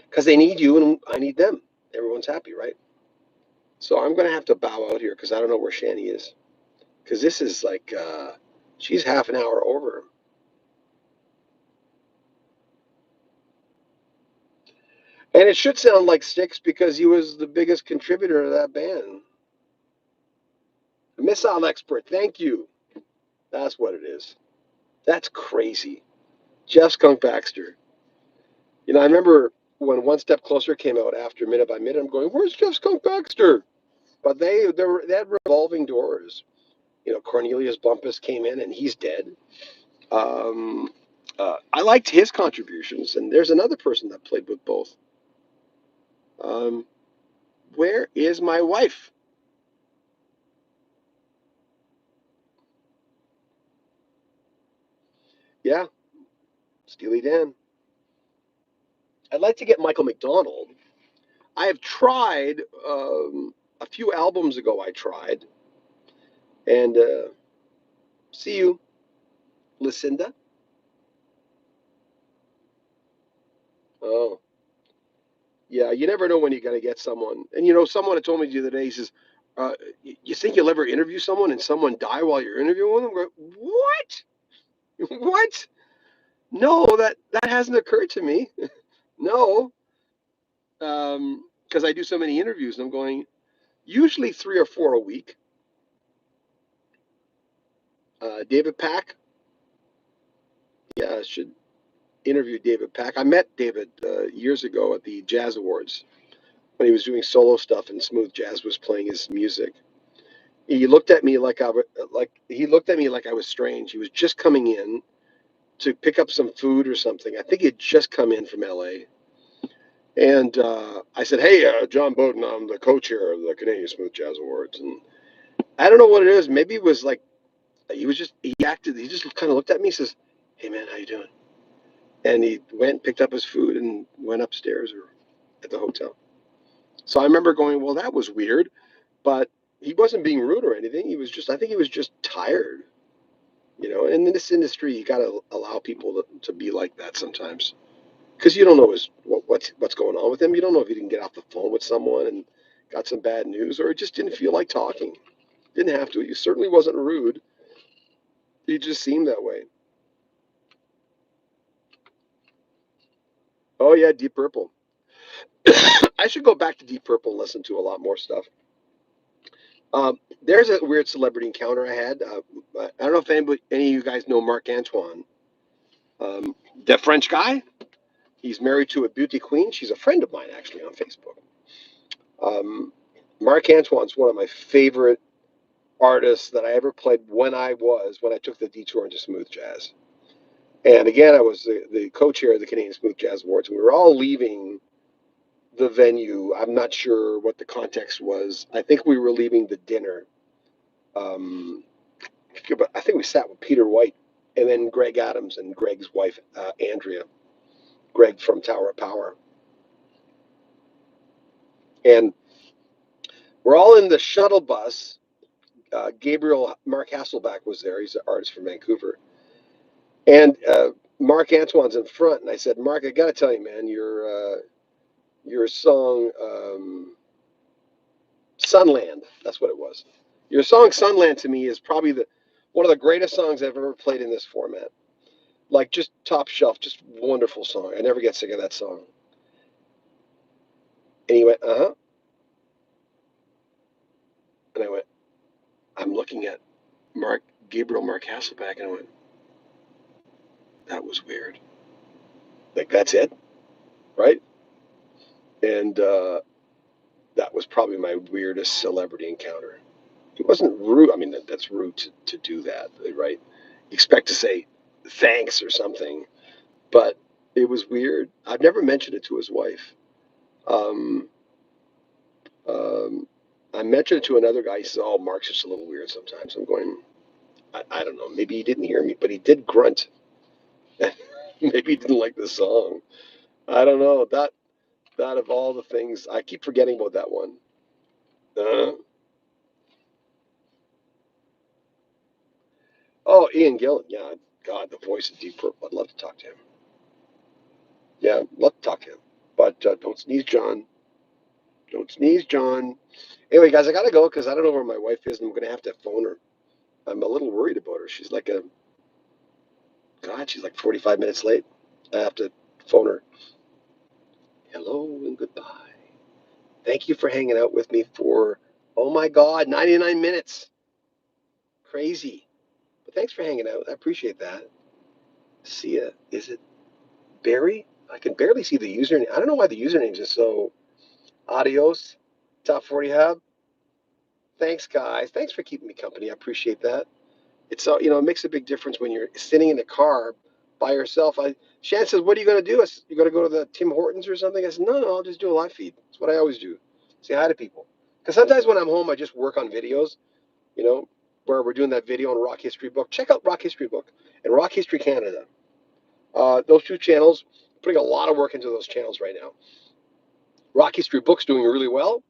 Because they need you and I need them. Everyone's happy, right? So I'm going to have to bow out here because I don't know where Shani is. Because this is like, she's half an hour over. And it should sound like Styx because he was the biggest contributor to that band. Missile expert, thank you. That's what it is. That's crazy. Jeff Skunk Baxter. You know, I remember when One Step Closer came out after Minute by Minute, I'm going, where's Jeff Skunk Baxter? But they had revolving doors. You know, Cornelius Bumpus came in and he's dead. I liked his contributions, and there's another person that played with both. Where is my wife? Yeah, Steely Dan. I'd like to get Michael McDonald. I have tried a few albums ago. I tried, and see you, Lucinda. Oh, yeah. You never know when you're gonna get someone. And someone had told me the other day. He says, "You think you'll ever interview someone and someone die while you're interviewing them?" I'm going, what? What? No, that hasn't occurred to me. No, because I do so many interviews, and I'm going usually 3 or 4 a week. David Pack. Yeah, I should interview David Pack. I met David years ago at the Jazz Awards when he was doing solo stuff and Smooth Jazz was playing his music. He looked at me like I was strange. He was just coming in to pick up some food or something. I think he had just come in from LA. And I said, "Hey, John Beaudin, I'm the co-chair of the Canadian Smooth Jazz Awards." And I don't know what it is. Maybe it was like he just kind of looked at me and says, "Hey, man, how you doing?" And he went, picked up his food, and went upstairs or at the hotel. So I remember going, "Well, that was weird," but he wasn't being rude or anything. I think he was just tired. And in this industry, you got to allow people to be like that sometimes because you don't know what's going on with him. You don't know if he didn't get off the phone with someone and got some bad news, or he just didn't feel like talking. Didn't have to. He certainly wasn't rude. He just seemed that way. Oh yeah, Deep Purple. I should go back to Deep Purple and listen to a lot more stuff. There's a weird celebrity encounter I had. I don't know if any of you guys know Marc Antoine, the French guy. He's married to a beauty queen. She's a friend of mine actually on Facebook. Um, Marc Antoine's one of my favorite artists that I ever played when I took the detour into smooth jazz. And again, I was the co-chair of the Canadian Smooth Jazz Awards, and we were all leaving the venue. I'm not sure what the context was. I think we were leaving the dinner. Um, I think we sat with Peter White and then Greg Adams and Greg's wife, Andrea. Greg from Tower of Power. And we're all in the shuttle bus. Mark Hasselback was there. He's an artist from Vancouver. And Marc Antoine's in front. And I said, "Mark, I got to tell you, man, your song, Sunland," that's what it was. Your song Sunland to me is probably one of the greatest songs I've ever played in this format. Like just top shelf, just wonderful song. I never get sick of that song. And he went, "Uh-huh." And I went, I'm looking at Mark Hasselback, and I went, that was weird. Like that's it, right? And that was probably my weirdest celebrity encounter. It wasn't rude. I mean, that's rude to do that, right? You expect to say thanks or something, but it was weird. I've never mentioned it to his wife. Um, um, I mentioned it to another guy. He says, "Oh, Mark's just a little weird sometimes." I'm going, I don't know. Maybe he didn't hear me, but he did grunt. Maybe he didn't like the song. I don't know. That of all the things, I keep forgetting about that one. Uh, oh, Ian Gillan. Yeah, God, the voice of Deep Purple. I'd love to talk to him. Yeah, I'd love to talk to him. But don't sneeze, John. Don't sneeze, John. Anyway, guys, I gotta go because I don't know where my wife is, and I'm gonna have to phone her. I'm a little worried about her. She's like 45 minutes late. I have to phone her. Hello and goodbye. Thank you for hanging out with me for, oh my God, 99 minutes. Crazy. But thanks for hanging out. I appreciate that. See ya. Is it Barry? I can barely see the username. I don't know why the usernames is so. Adios. Top 40 Hub. Thanks, guys. Thanks for keeping me company. I appreciate that. It makes a big difference when you're sitting in the car by herself. Shannon says, "What are you going to do?" I said, "You going to go to the Tim Hortons or something?" I said, "No, I'll just do a live feed. That's what I always do. Say hi to people. Because sometimes when I'm home, I just work on videos, you know, where we're doing that video on Rock History Book. Check out Rock History Book and Rock History Canada. Those two channels, putting a lot of work into those channels right now. Rock History Book's doing really well.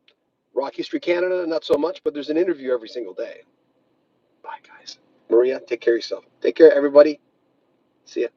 Rock History Canada, not so much, but there's an interview every single day. Bye, guys. Maria, take care of yourself. Take care, everybody. See ya.